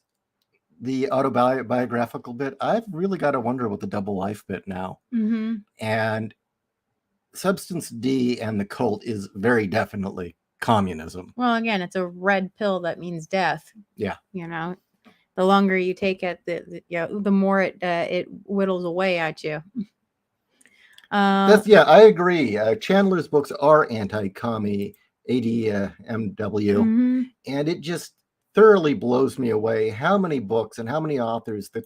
the autobiographical bit. I've really got to wonder about the double life bit now. Mm-hmm. And Substance D and the cult is very definitely communism. Well, again, it's a red pill that means death. Yeah. You know, the longer you take it, the more it whittles away at you. Yeah, I agree. Chandler's books are anti-commie, ADMW, mm-hmm. and it just thoroughly blows me away how many books and how many authors that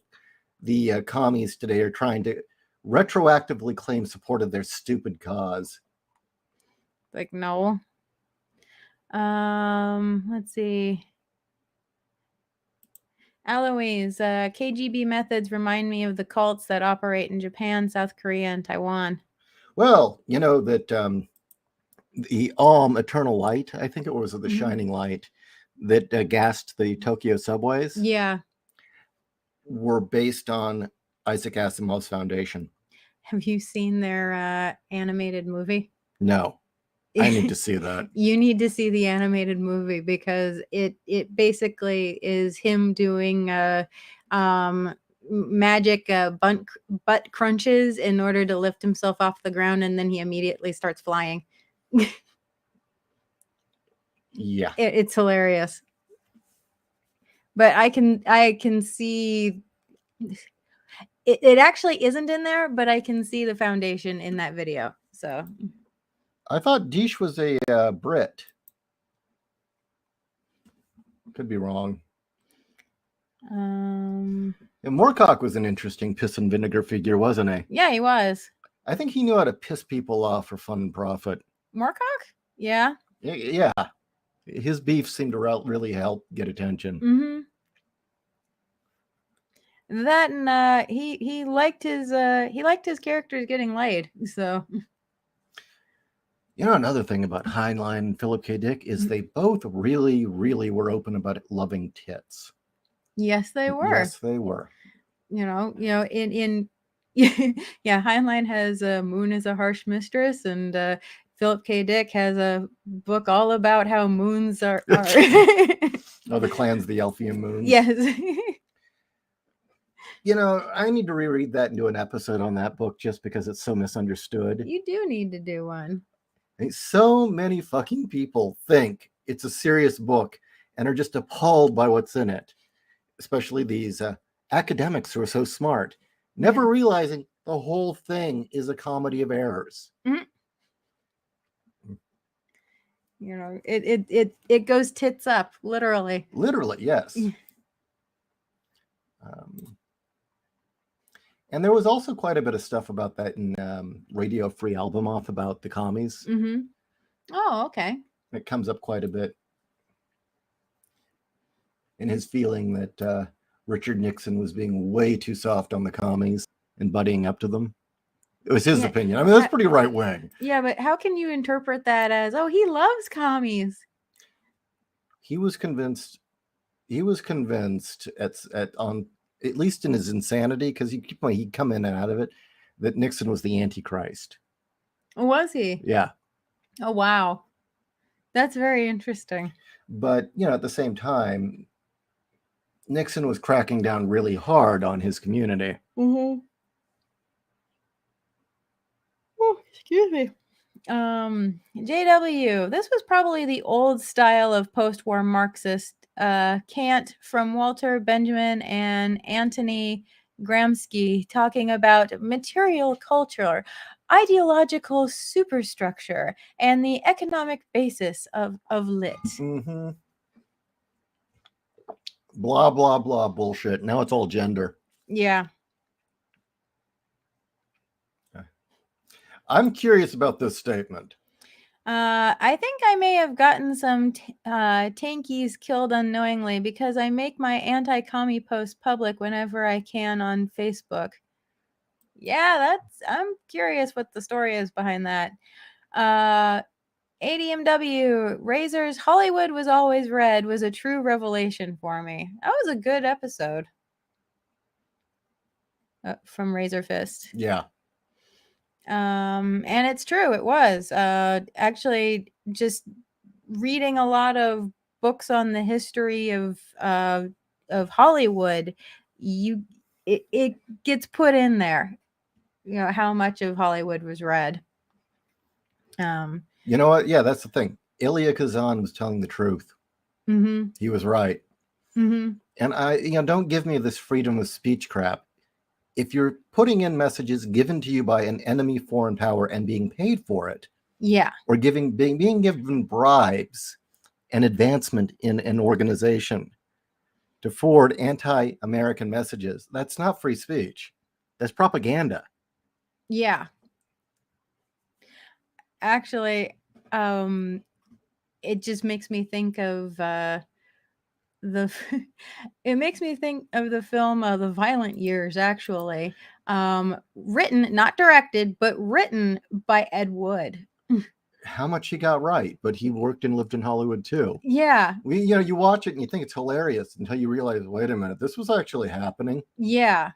the commies today are trying to retroactively claim support of their stupid cause. Like, no. Let's see. Eloise, KGB methods remind me of the cults that operate in Japan, South Korea, and Taiwan. Well, you know that the Eternal Light, I think it was, the Shining Light, that gassed the Tokyo subways. Yeah. Were based on Isaac Asimov's Foundation. Have you seen their animated movie? No. I need to see that. You need to see the animated movie because it basically is him doing magic butt crunches in order to lift himself off the ground, and then he immediately starts flying. Yeah. It's hilarious. But I can see it actually isn't in there, but I can see the Foundation in that video. So I thought Deesh was a Brit. Could be wrong. And Moorcock was an interesting piss and vinegar figure, wasn't he? Yeah, he was. I think he knew how to piss people off for fun and profit. Moorcock? Yeah. Yeah. His beef seemed to really help get attention. Mm-hmm. That and he liked his characters getting laid. So you know, another thing about Heinlein and Philip K. Dick is they both really, really were open about loving tits. Yes, they were. Yes, they were. You know, in yeah, Heinlein has Moon is a Harsh Mistress, and Philip K. Dick has a book all about how moons are Oh, the clans, the Elfian moons. Yes. You know, I need to reread that and do an episode on that book just because it's so misunderstood. You do need to do one. So many fucking people think it's a serious book and are just appalled by what's in it, especially these academics who are so smart, never realizing the whole thing is a comedy of errors. Mm-hmm. You know, it goes tits up, literally. Literally, yes. And there was also quite a bit of stuff about that in Radio Free Albemoth about the commies. Mm-hmm. Oh, okay. It comes up quite a bit. In his feeling that Richard Nixon was being way too soft on the commies and buddying up to them. It was his opinion. I mean, that's pretty right wing. Yeah, but how can you interpret that as, oh, he loves commies? He was convinced at least in his insanity, because he'd come in and out of it, that Nixon was the Antichrist. Was he? Yeah. Oh, wow. That's very interesting. But, you know, at the same time, Nixon was cracking down really hard on his community. Mm-hmm. Oh, excuse me. JW, this was probably the old style of post-war Marxist cant from Walter Benjamin and Antony Gramsci talking about material culture, ideological superstructure, and the economic basis of lit. Mm-hmm. Blah, blah, blah bullshit. Now it's all gender. Yeah. I'm curious about this statement. I think I may have gotten some tankies killed unknowingly because I make my anti-commie post public whenever I can on Facebook. Yeah, I'm curious what the story is behind that. ADMW, Razor's Hollywood Was Always Red was a true revelation for me. That was a good episode. From Razor Fist. Yeah. And it's true, it was. Actually, just reading a lot of books on the history of Hollywood, it gets put in there, how much of Hollywood was read. You know what? Yeah, that's the thing. Ilya Kazan was telling the truth. Mm-hmm. He was right. Mm-hmm. And don't give me this freedom of speech crap. If you're putting in messages given to you by an enemy foreign power and being paid for it, Yeah. or being given bribes and advancement in an organization to forward anti-American messages, that's not free speech. That's propaganda. Yeah. Actually, it just makes me think of the it makes me think of the film The Violent Years, actually. Written, not directed, but written by Ed Wood. How much he got right, but he worked and lived in Hollywood too. Yeah. You watch it and you think it's hilarious until you realize, wait a minute, this was actually happening. Yeah.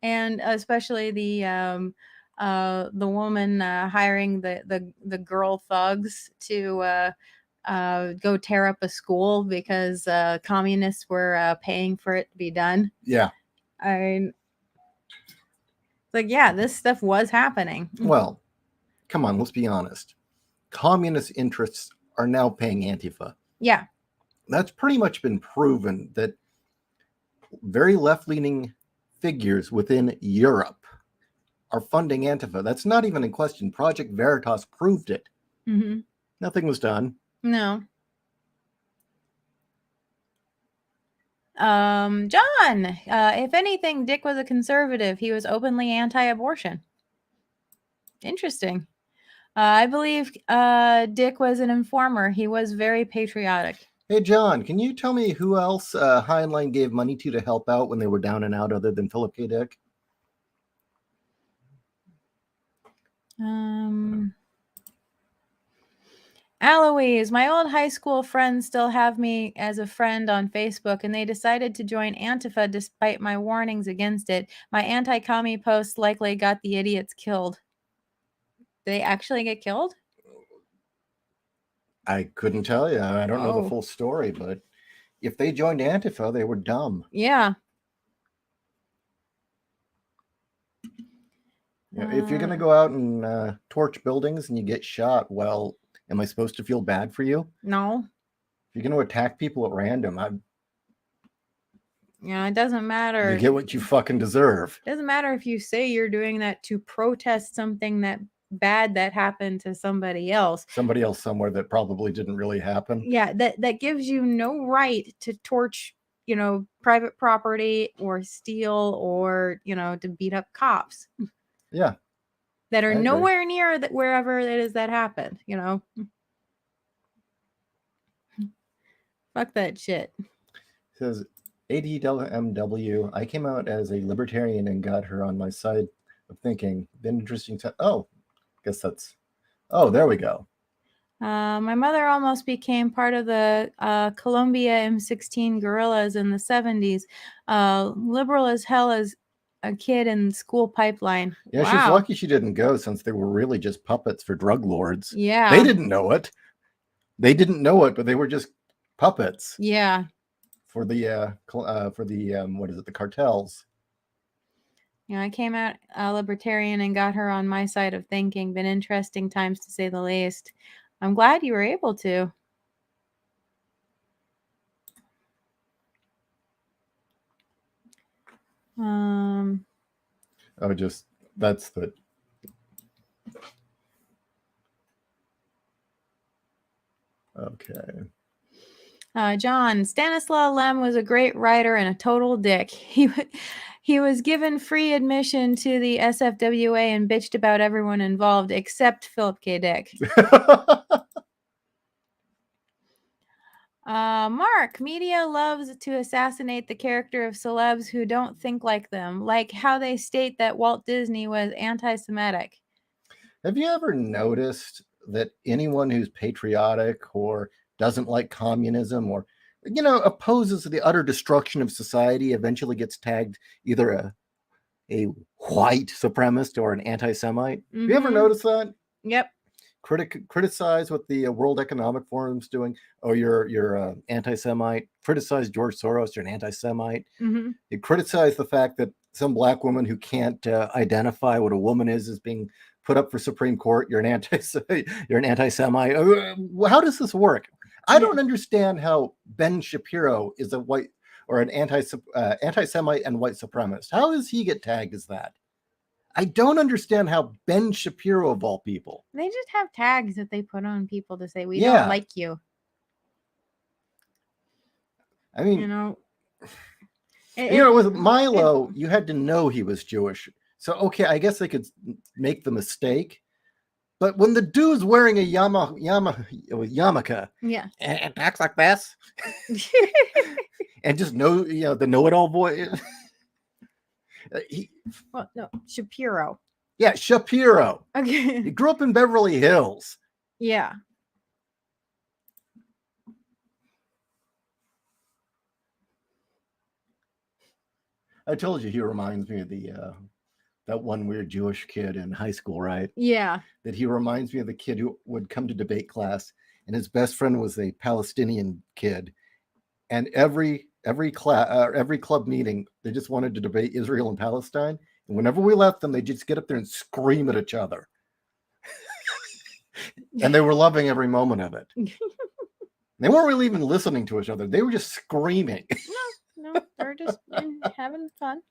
And especially the woman hiring the girl thugs to go tear up a school because communists were paying for it to be done. Yeah. I mean, like, yeah, this stuff was happening. Well, come on, let's be honest. Communist interests are now paying Antifa. Yeah. That's pretty much been proven that very left-leaning figures within Europe are funding Antifa. That's not even in question. Project Veritas proved it. Mm-hmm. Nothing was done. No. John, if anything, Dick was a conservative. He was openly anti-abortion. Interesting. I believe Dick was an informer. He was very patriotic. Hey, John, can you tell me who else Heinlein gave money to help out when they were down and out other than Philip K. Dick? Eloise, my old high school friends still have me as a friend on Facebook, and they decided to join Antifa despite my warnings against it. My anti-commie posts likely got the idiots killed. Did they actually get killed? I couldn't tell you. I don't know the full story, but if they joined Antifa, they were dumb. Yeah. If you're going to go out and torch buildings and you get shot, well, am I supposed to feel bad for you? No. If you're going to attack people at random, it doesn't matter. You get what you fucking deserve. It doesn't matter if you say you're doing that to protest something that bad that happened to somebody else. Somebody else somewhere that probably didn't really happen. Yeah, that gives you no right to torch, private property or steal or, to beat up cops. Yeah. That are nowhere near wherever it is that happened, Fuck that shit. It says ADMW, I came out as a libertarian and got her on my side of thinking. Been interesting to guess that's there we go. My mother almost became part of the Columbia M16 guerrillas in the 70s. Liberal as hell as a kid in school pipeline. Yeah, wow. She's lucky she didn't go since they were really just puppets for drug lords. Yeah. They didn't know it. But they were just puppets. Yeah. For the what is it? The cartels. I came out a libertarian and got her on my side of thinking. Been interesting times to say the least. I'm glad you were able to. That's the. Okay. John, Stanislaw Lem was a great writer and a total dick. He was given free admission to the SFWA and bitched about everyone involved except Philip K. Dick. Mark, media loves to assassinate the character of celebs who don't think like them, like how they state that Walt Disney was anti-Semitic. Have you ever noticed that anyone who's patriotic or doesn't like communism or opposes the utter destruction of society eventually gets tagged either a white supremacist or an anti-Semite. Have you ever Mhm. noticed that? Yep. Criticize what the World Economic Forum's doing. Oh, you're anti-Semite. Criticize George Soros. You're an anti-Semite. Mhm. You criticize the fact that some black woman who can't identify what a woman is being put up for Supreme Court. You're an anti-Semite. How does this work? I don't understand how Ben Shapiro is a white or an anti-Semite and white supremacist. How does he get tagged as that? I don't understand how Ben Shapiro, of all people. They just have tags that they put on people to say, we Yeah. don't like you. I mean, You know, with Milo, you had to know he was Jewish. So, okay, I guess they could make the mistake. But when the dude's wearing a yarmulke yeah. and acts like this, and just the know-it-all boy. Well, no, Shapiro. Yeah, Shapiro. Okay. He grew up in Beverly Hills. Yeah. I told you he reminds me of that one weird Jewish kid in high school, right? Yeah. That he reminds me of the kid who would come to debate class, and his best friend was a Palestinian kid, and every club meeting, they just wanted to debate Israel and Palestine, and whenever we left them, they just get up there and scream at each other, and they were loving every moment of it. They weren't really even listening to each other; they were just screaming. No, they're just having fun.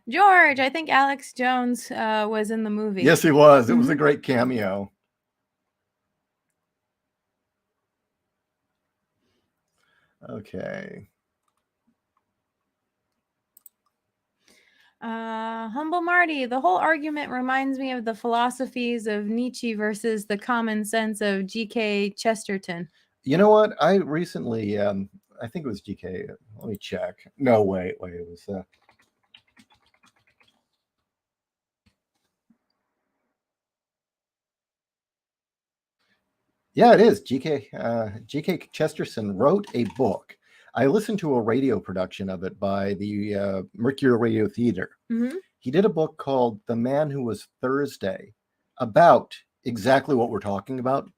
George, I think Alex Jones was in the movie. Yes, he was. It was a great cameo. Okay. Humble Marty, the whole argument reminds me of the philosophies of Nietzsche versus the common sense of G.K. Chesterton. You know what? I recently, I think it was G.K. Let me check. No, wait. It was. Yeah, it is. G.K. Chesterton wrote a book. I listened to a radio production of it by the Mercury Radio Theater. Mm-hmm. He did a book called The Man Who Was Thursday about exactly what we're talking about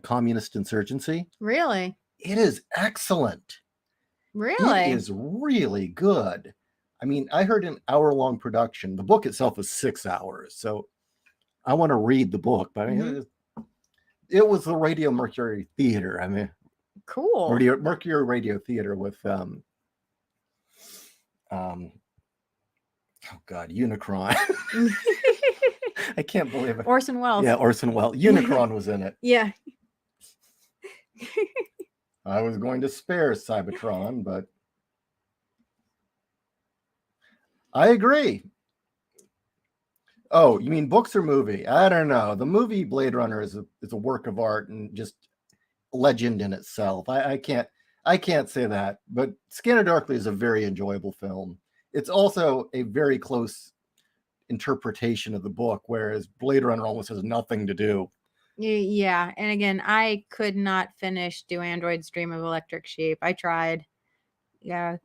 communist insurgency. Really? It is excellent. Really? It is really good. I mean, I heard an hour-long production. The book itself is 6 hours, so I want to read the book, but I mean, it was the Radio Mercury Theater. I mean, cool. Mercury Radio Theater with oh God, Unicron. I can't believe it. Orson Welles. Yeah, Orson Welles. Unicron was in it. Yeah. I was going to spare Cybertron, but I agree. Oh, you mean books or movie? I don't know. The movie Blade Runner is a work of art and just legend in itself. I can't say that, but Scanner Darkly is a very enjoyable film. It's also a very close interpretation of the book, whereas Blade Runner almost has nothing to do. Yeah, and again, I could not finish Do Androids Dream of Electric Sheep. I tried. Yeah.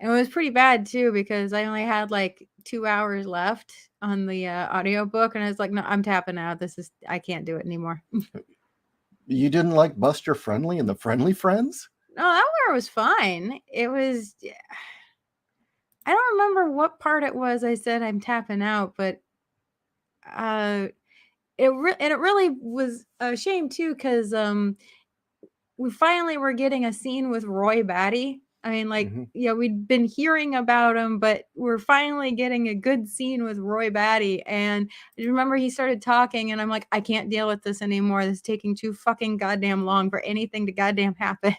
And it was pretty bad too because I only had like 2 hours left on the audiobook, and I was like, no, I'm tapping out. I can't do it anymore. You didn't like Buster Friendly and the Friendly Friends? No, that part was fine. It was, I don't remember what part it was I said I'm tapping out, but it really was a shame too because we finally were getting a scene with Roy Batty. I mean, like, we'd been hearing about him, but we're finally getting a good scene with Roy Batty. And I remember he started talking, and I'm like, I can't deal with this anymore. This is taking too fucking goddamn long for anything to goddamn happen.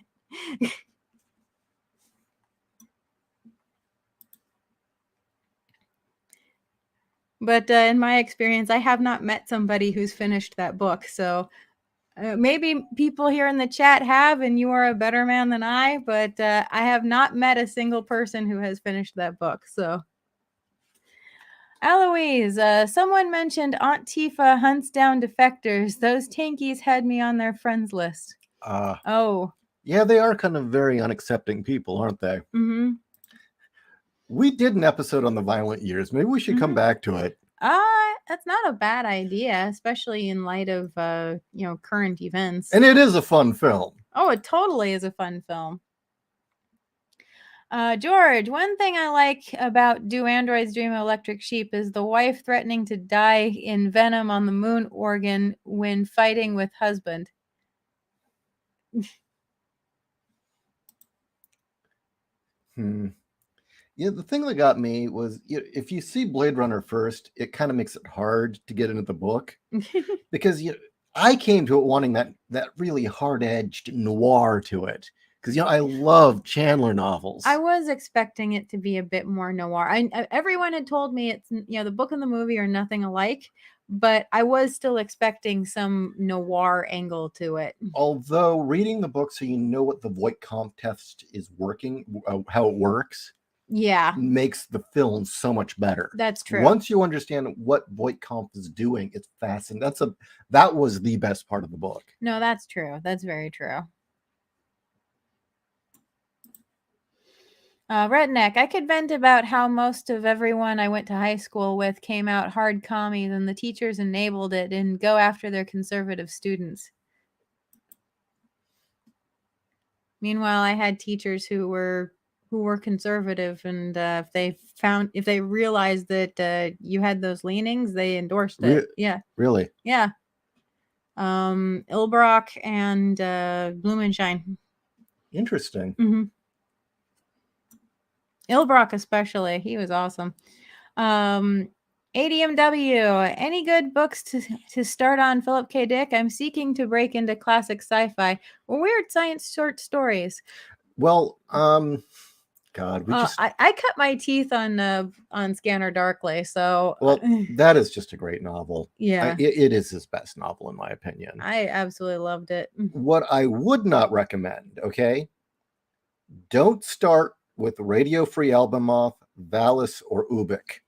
But in my experience, I have not met somebody who's finished that book. So maybe people here in the chat have, and you are a better man than I, but I have not met a single person who has finished that book. So, Eloise, someone mentioned Aunt Tifa hunts down defectors. Those tankies had me on their friends list. Oh. Yeah, they are kind of very unaccepting people, aren't they? Mm-hmm. We did an episode on the violent years. Maybe we should come back to it. That's not a bad idea, especially in light of current events. And it is a fun film. Oh, it totally is a fun film. George, one thing I like about Do Androids Dream of Electric Sheep is the wife threatening to die in venom on the moon organ when fighting with husband. Yeah, the thing that got me was if you see Blade Runner first, it kind of makes it hard to get into the book because I came to it wanting that really hard-edged noir to it because I love Chandler novels. I was expecting it to be a bit more noir. Everyone had told me it's the book and the movie are nothing alike, but I was still expecting some noir angle to it. Although reading the book so you know what the Voight-Kampff test is working, how it works, makes the film so much better. That's true. Once you understand what Voight-Kampff is doing, it's fascinating. That was the best part of the book. No, that's true. That's very true. Redneck, I could vent about how most of everyone I went to high school with came out hard commies and the teachers enabled it and go after their conservative students. Meanwhile, I had teachers who were conservative, and if they realized that you had those leanings, they endorsed it. Yeah. Really? Yeah. Ilbrock and Blumenschein. Interesting. Mm-hmm. Ilbrock especially, he was awesome. ADMW, any good books to start on Philip K. Dick? I'm seeking to break into classic sci-fi or weird science short stories. Well, God, I cut my teeth on Scanner Darkly, so that is just a great novel. Yeah, it is his best novel in my opinion. I absolutely loved it. What I would not recommend, okay? Don't start with Radio Free Albemarle, Valis, or Ubik.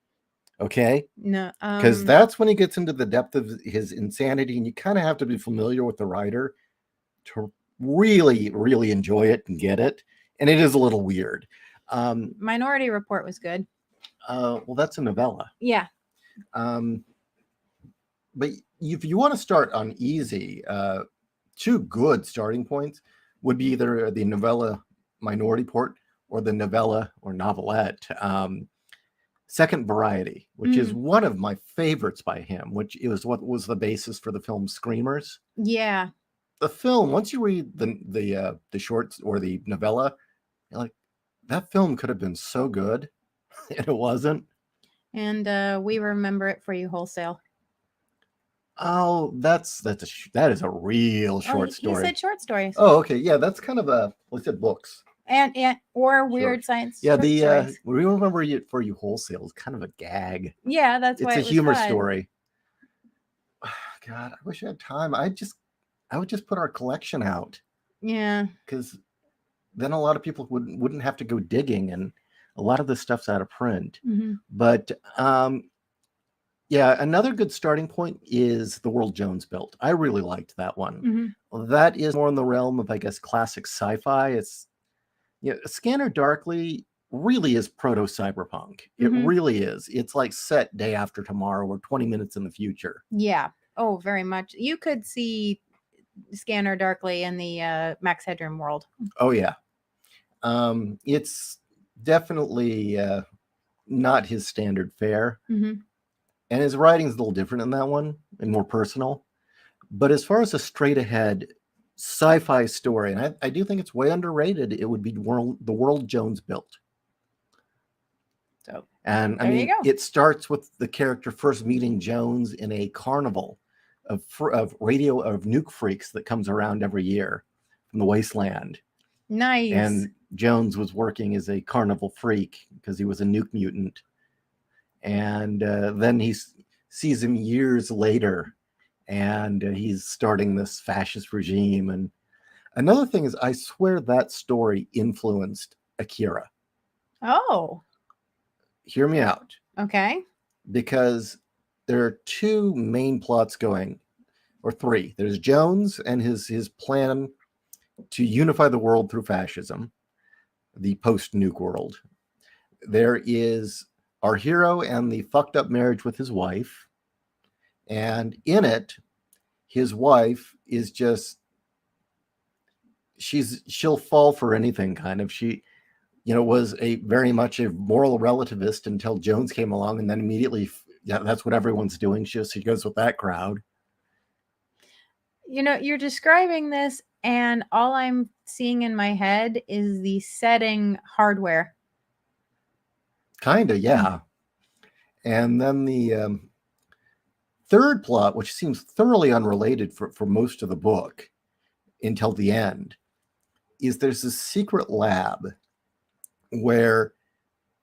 Okay? No. Because that's when he gets into the depth of his insanity, and you kind of have to be familiar with the writer to really, really enjoy it and get it. And it is a little weird. Minority Report was good. Well, that's a novella. Yeah. But if you want to start on easy, two good starting points would be either the novella Minority Report or the novella or novelette Second Variety, which is one of my favorites by him, which is what was the basis for the film Screamers. Yeah. The film, once you read the shorts or the novella, you're like, that film could have been so good, and it wasn't. And We Remember It for You Wholesale. Oh, that is a real short story. You said short stories. Oh, okay, yeah, that's kind of we said books. And or weird science. Yeah, We Remember It for You Wholesale is kind of a gag. Yeah, that's why it's a humor story. God, I wish I had time. I would just put our collection out. Yeah, because then a lot of people wouldn't have to go digging, and a lot of this stuff's out of print. Mm-hmm. But yeah, another good starting point is The World Jones Built. I really liked that one. Mm-hmm. Well, that is more in the realm of, I guess, classic sci-fi. It's Scanner Darkly really is proto-cyberpunk. It really is. It's like set day after tomorrow or 20 minutes in the future. Yeah. Oh, very much. You could see Scanner Darkly in the Max Headroom world. Oh, yeah. It's definitely not his standard fare. Mm-hmm. And his writing's a little different in that one and more personal. But as far as a straight ahead sci-fi story, and I do think it's way underrated, it would be The World Jones Built. So, and I mean, it starts with the character first meeting Jones in a carnival of nuke freaks that comes around every year from the wasteland. Nice. And Jones was working as a carnival freak because he was a nuke mutant. And then he sees him years later, and he's starting this fascist regime. And another thing is, I swear that story influenced Akira. Oh. Hear me out. Okay. Because there are two main plots going, or three. There's Jones and his plan to unify the world through fascism, the post-nuke world. there is our hero and the fucked up marriage with his wife. And in it, his wife is just, she'll fall for anything kind of. She, was a very much a moral relativist until Jones came along, and then immediately, yeah, that's what everyone's doing. She goes with that crowd. You're describing this, and all I'm seeing in my head is the setting hardware. Kinda, yeah. And then the third plot, which seems thoroughly unrelated for most of the book until the end, is there's this secret lab where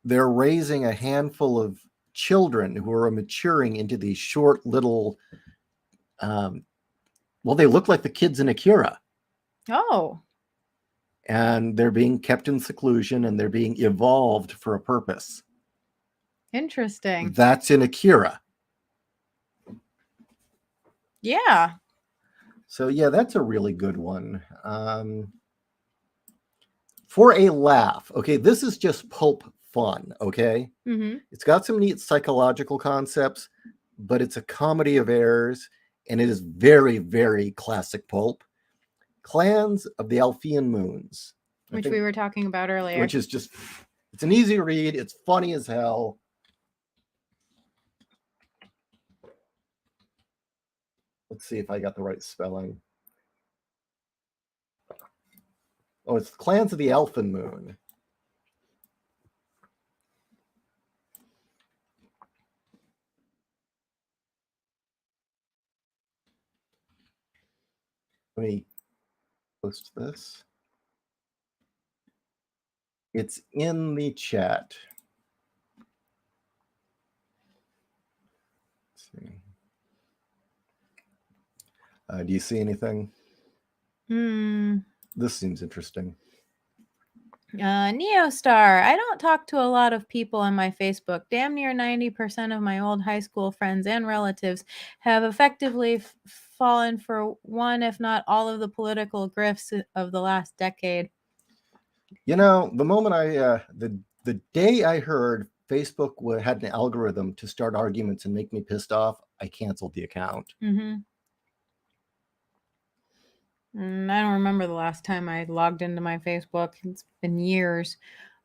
they're raising a handful of children who are maturing into these short little, well, they look like the kids in Akira. Oh. And they're being kept in seclusion, and they're being evolved for a purpose. Interesting. That's in Akira. Yeah. So yeah, that's a really good one. For a laugh. Okay, this is just pulp fun, okay? Mm-hmm. It's got some neat psychological concepts, but it's a comedy of errors, and it is very, very classic pulp. Clans of the Alphean Moons. Which we were talking about earlier. Which is just, it's an easy read. It's funny as hell. Let's see if I got the right spelling. Oh, it's Clans of the Elfin Moon. Let me post this. It's in the chat. Let's see. Do you see anything? This seems interesting. Neostar. I don't talk to a lot of people on my Facebook. Damn near 90% of my old high school friends and relatives have effectively fallen for one, if not all, of the political grifts of the last decade. The moment the day I heard Facebook had an algorithm to start arguments and make me pissed off, I canceled the account. Mm-hmm. I don't remember the last time I logged into my Facebook. It's been years.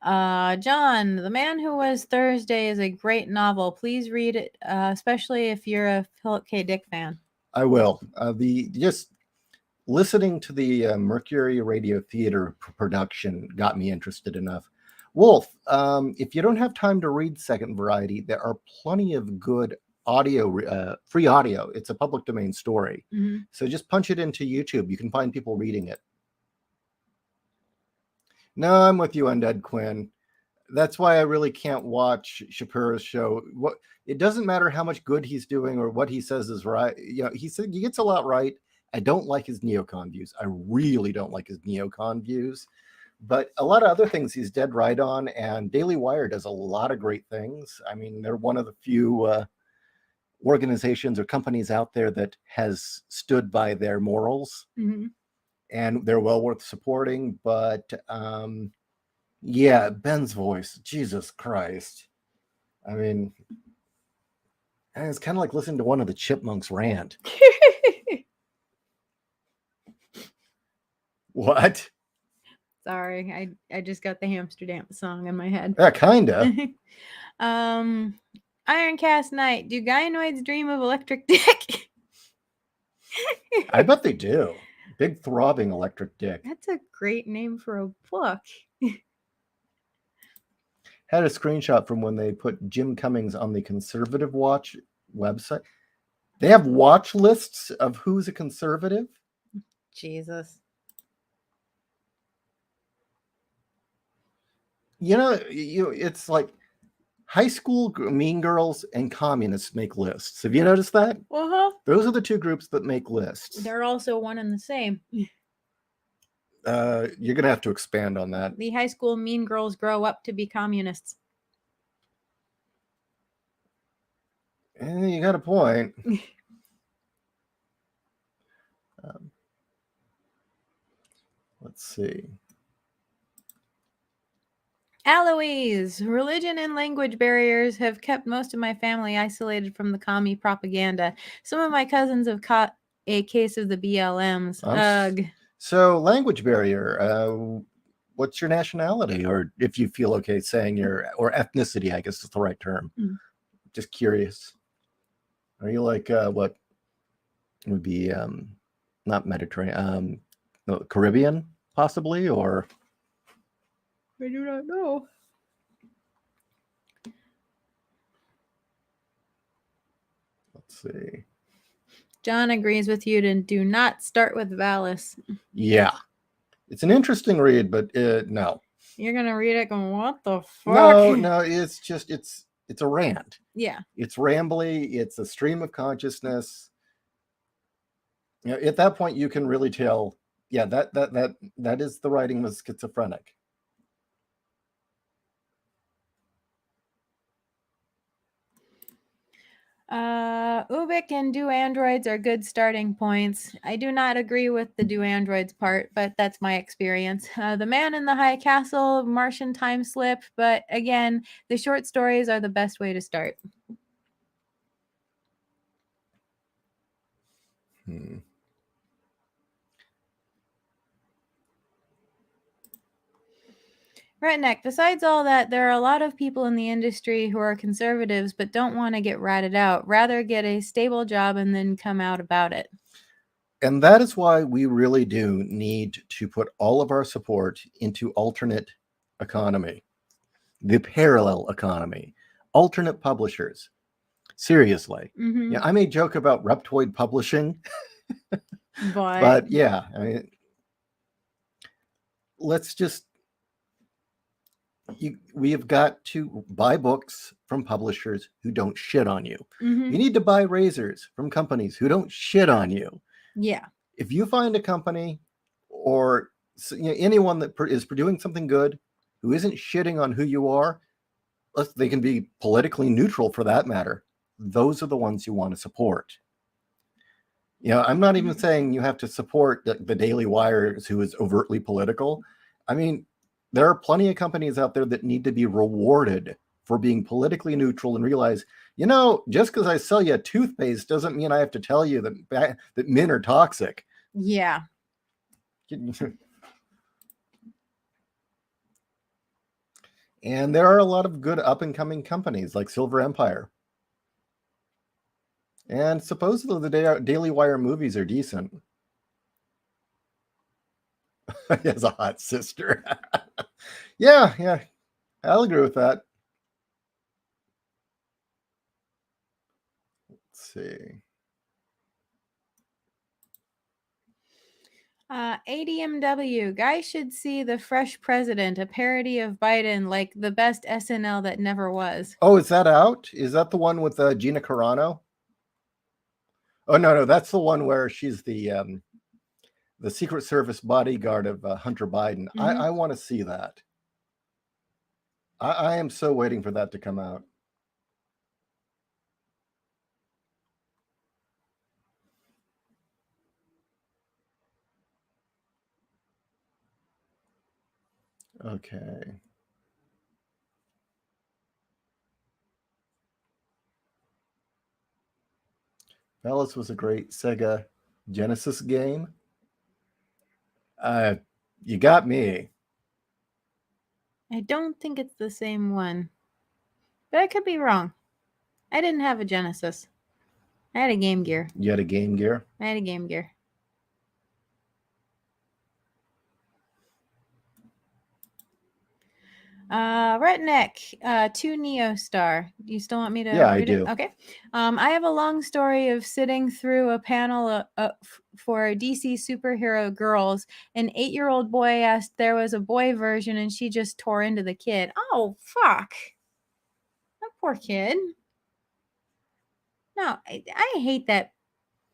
John, The Man Who Was Thursday is a great novel. Please read it, especially if you're a Philip K. Dick fan. I will. Just listening to the Mercury Radio Theater production got me interested enough. Wolf, if you don't have time to read Second Variety, there are plenty of good audio, free audio. It's a public domain story. Mm-hmm. So just punch it into YouTube. You can find people reading it. No, I'm with you, Undead Quinn. That's why I really can't watch Shapiro's show. It doesn't matter how much good he's doing or what he says is right. He gets a lot right. I don't like his neocon views. I really don't like his neocon views. But a lot of other things he's dead right on, and Daily Wire does a lot of great things. I mean, they're one of the few organizations or companies out there that has stood by their morals, mm-hmm. and they're well worth supporting. But yeah, Ben's voice, Jesus Christ. I mean, it's kind of like listening to one of the Chipmunks rant. What? Sorry, I just got the Hamster Dance song in my head. Yeah, kinda. Ironcast Knight. Do gynoids dream of electric dick? I bet they do. Big throbbing electric dick. That's a great name for a book. Had a screenshot from when they put Jim Cummings on the Conservative Watch website. They have watch lists of who's a conservative. Jesus. It's like high school mean girls and communists make lists. Have you noticed that? Uh-huh. Those are the two groups that make lists. They're also one and the same. You're going to have to expand on that. The high school mean girls grow up to be communists. You got a point. Let's see. Aloise, religion and language barriers have kept most of my family isolated from the commie propaganda. Some of my cousins have caught a case of the BLMs. Ugh. So, language barrier. What's your nationality, or if you feel okay saying or ethnicity? I guess is the right term. Just curious. Are you like what would be not Mediterranean, no, Caribbean possibly, or? I do not know. Let's see. John agrees with you to do not start with Valis. Yeah. It's an interesting read, but no. You're going to read it going, what the fuck? No, it's just, it's a rant. Yeah. It's rambly. It's a stream of consciousness. You know, at that point, you can really tell, yeah, that is the writing was schizophrenic. Ubik and do androids are good starting points. I do not agree with the do androids part, but that's my experience. The Man in the High Castle, Martian Time Slip, but again, the short stories are the best way to start. Redneck, besides all that, there are a lot of people in the industry who are conservatives but don't want to get ratted out, rather get a stable job and then come out about it. And that is why we really do need to put all of our support into alternate economy, the parallel economy, alternate publishers. Seriously. Mm-hmm. Yeah, I may joke about Reptoid publishing, but yeah, I mean, let's just, we have got to buy books from publishers who don't shit on you. Mm-hmm. You need to buy razors from companies who don't shit on you. Yeah. If you find a company or anyone that is doing something good who isn't shitting on who you are, they can be politically neutral for that matter. Those are the ones you want to support. You know, I'm not even saying you have to support the Daily Wire, who is overtly political. I mean, there are plenty of companies out there that need to be rewarded for being politically neutral and realize, you know, just because I sell you a toothpaste doesn't mean I have to tell you that men are toxic. Yeah. And there are a lot of good up-and-coming companies like Silver Empire. And supposedly the Daily Wire movies are decent. He has a hot sister. Yeah, I'll agree with that. Let's see. ADMW, guys should see The Fresh President, a parody of Biden, like the best SNL that never was. Oh, is that out? Is that the one with Gina Carano? Oh, no, that's the one where she's the Secret Service bodyguard of Hunter Biden. Mm-hmm. I want to see that. I am so waiting for that to come out. Okay. Valis was a great Sega Genesis game. You got me. I don't think it's the same one, but I could be wrong. I didn't have a Genesis. I had a Game Gear. You had a Game Gear? I had a Game Gear. Redneck, 2 Neostar. Do you still want me to read I do. It? Okay. I have a long story of sitting through a panel for DC superhero girls. An 8-year-old boy asked there was a boy version and she just tore into the kid. Oh, fuck. That poor kid. No, I hate that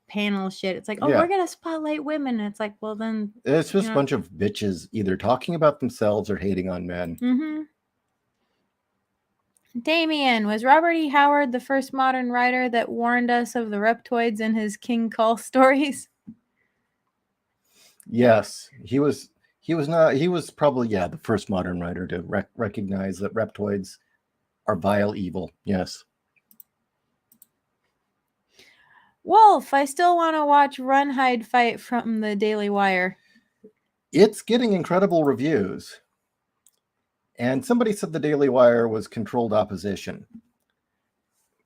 panel shit. It's like, oh, we're gonna spotlight women. And it's like, well, then it's just a bunch of bitches either talking about themselves or hating on men. Mm-hmm. Damien, was Robert E. Howard the first modern writer that warned us of the reptoids in his King Kull stories? Yes, he was He was not. He was probably the first modern writer to recognize that reptoids are vile evil. Yes. Wolf, I still want to watch Run, Hide, Fight from the Daily Wire. It's getting incredible reviews. And somebody said the Daily Wire was controlled opposition.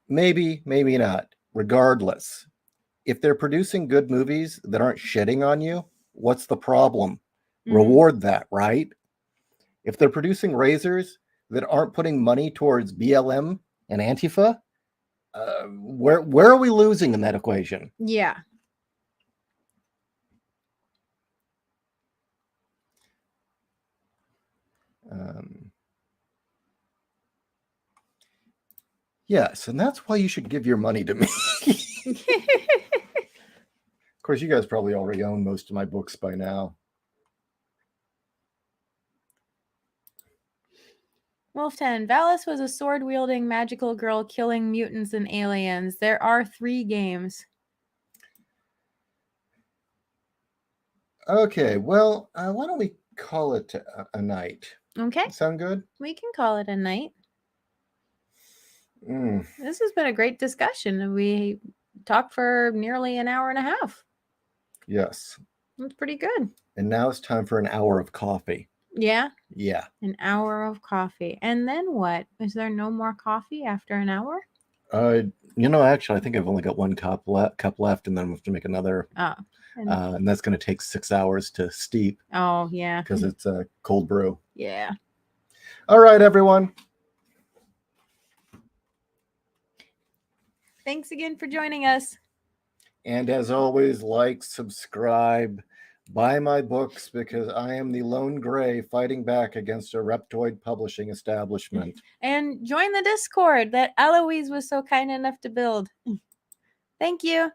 Maybe, maybe not. Regardless, if they're producing good movies that aren't shitting on you, what's the problem? Reward that, right? If they're producing razors that aren't putting money towards BLM and Antifa, where are we losing in that equation? Yeah. Yes, and that's why you should give your money to me. Of course, you guys probably already own most of my books by now. Wolf 10. Valis was a sword-wielding magical girl killing mutants and aliens. There are 3 games. Okay, well, why don't we call it a night? Okay. Sound good? We can call it a night. Mm. This has been a great discussion. We talked for nearly an hour and a half. Yes. That's pretty good. And now it's time for an hour of coffee. Yeah? Yeah. An hour of coffee. And then what? Is there no more coffee after an hour? Actually, I think I've only got one cup left, and then we have to make another. Oh. And that's going to take 6 hours to steep. Oh, yeah. Because it's a cold brew. Yeah. All right, everyone. Thanks again for joining us. And as always, like, subscribe, buy my books, because I am the lone gray fighting back against a reptoid publishing establishment. And join the Discord that Eloise was so kind enough to build. Thank you.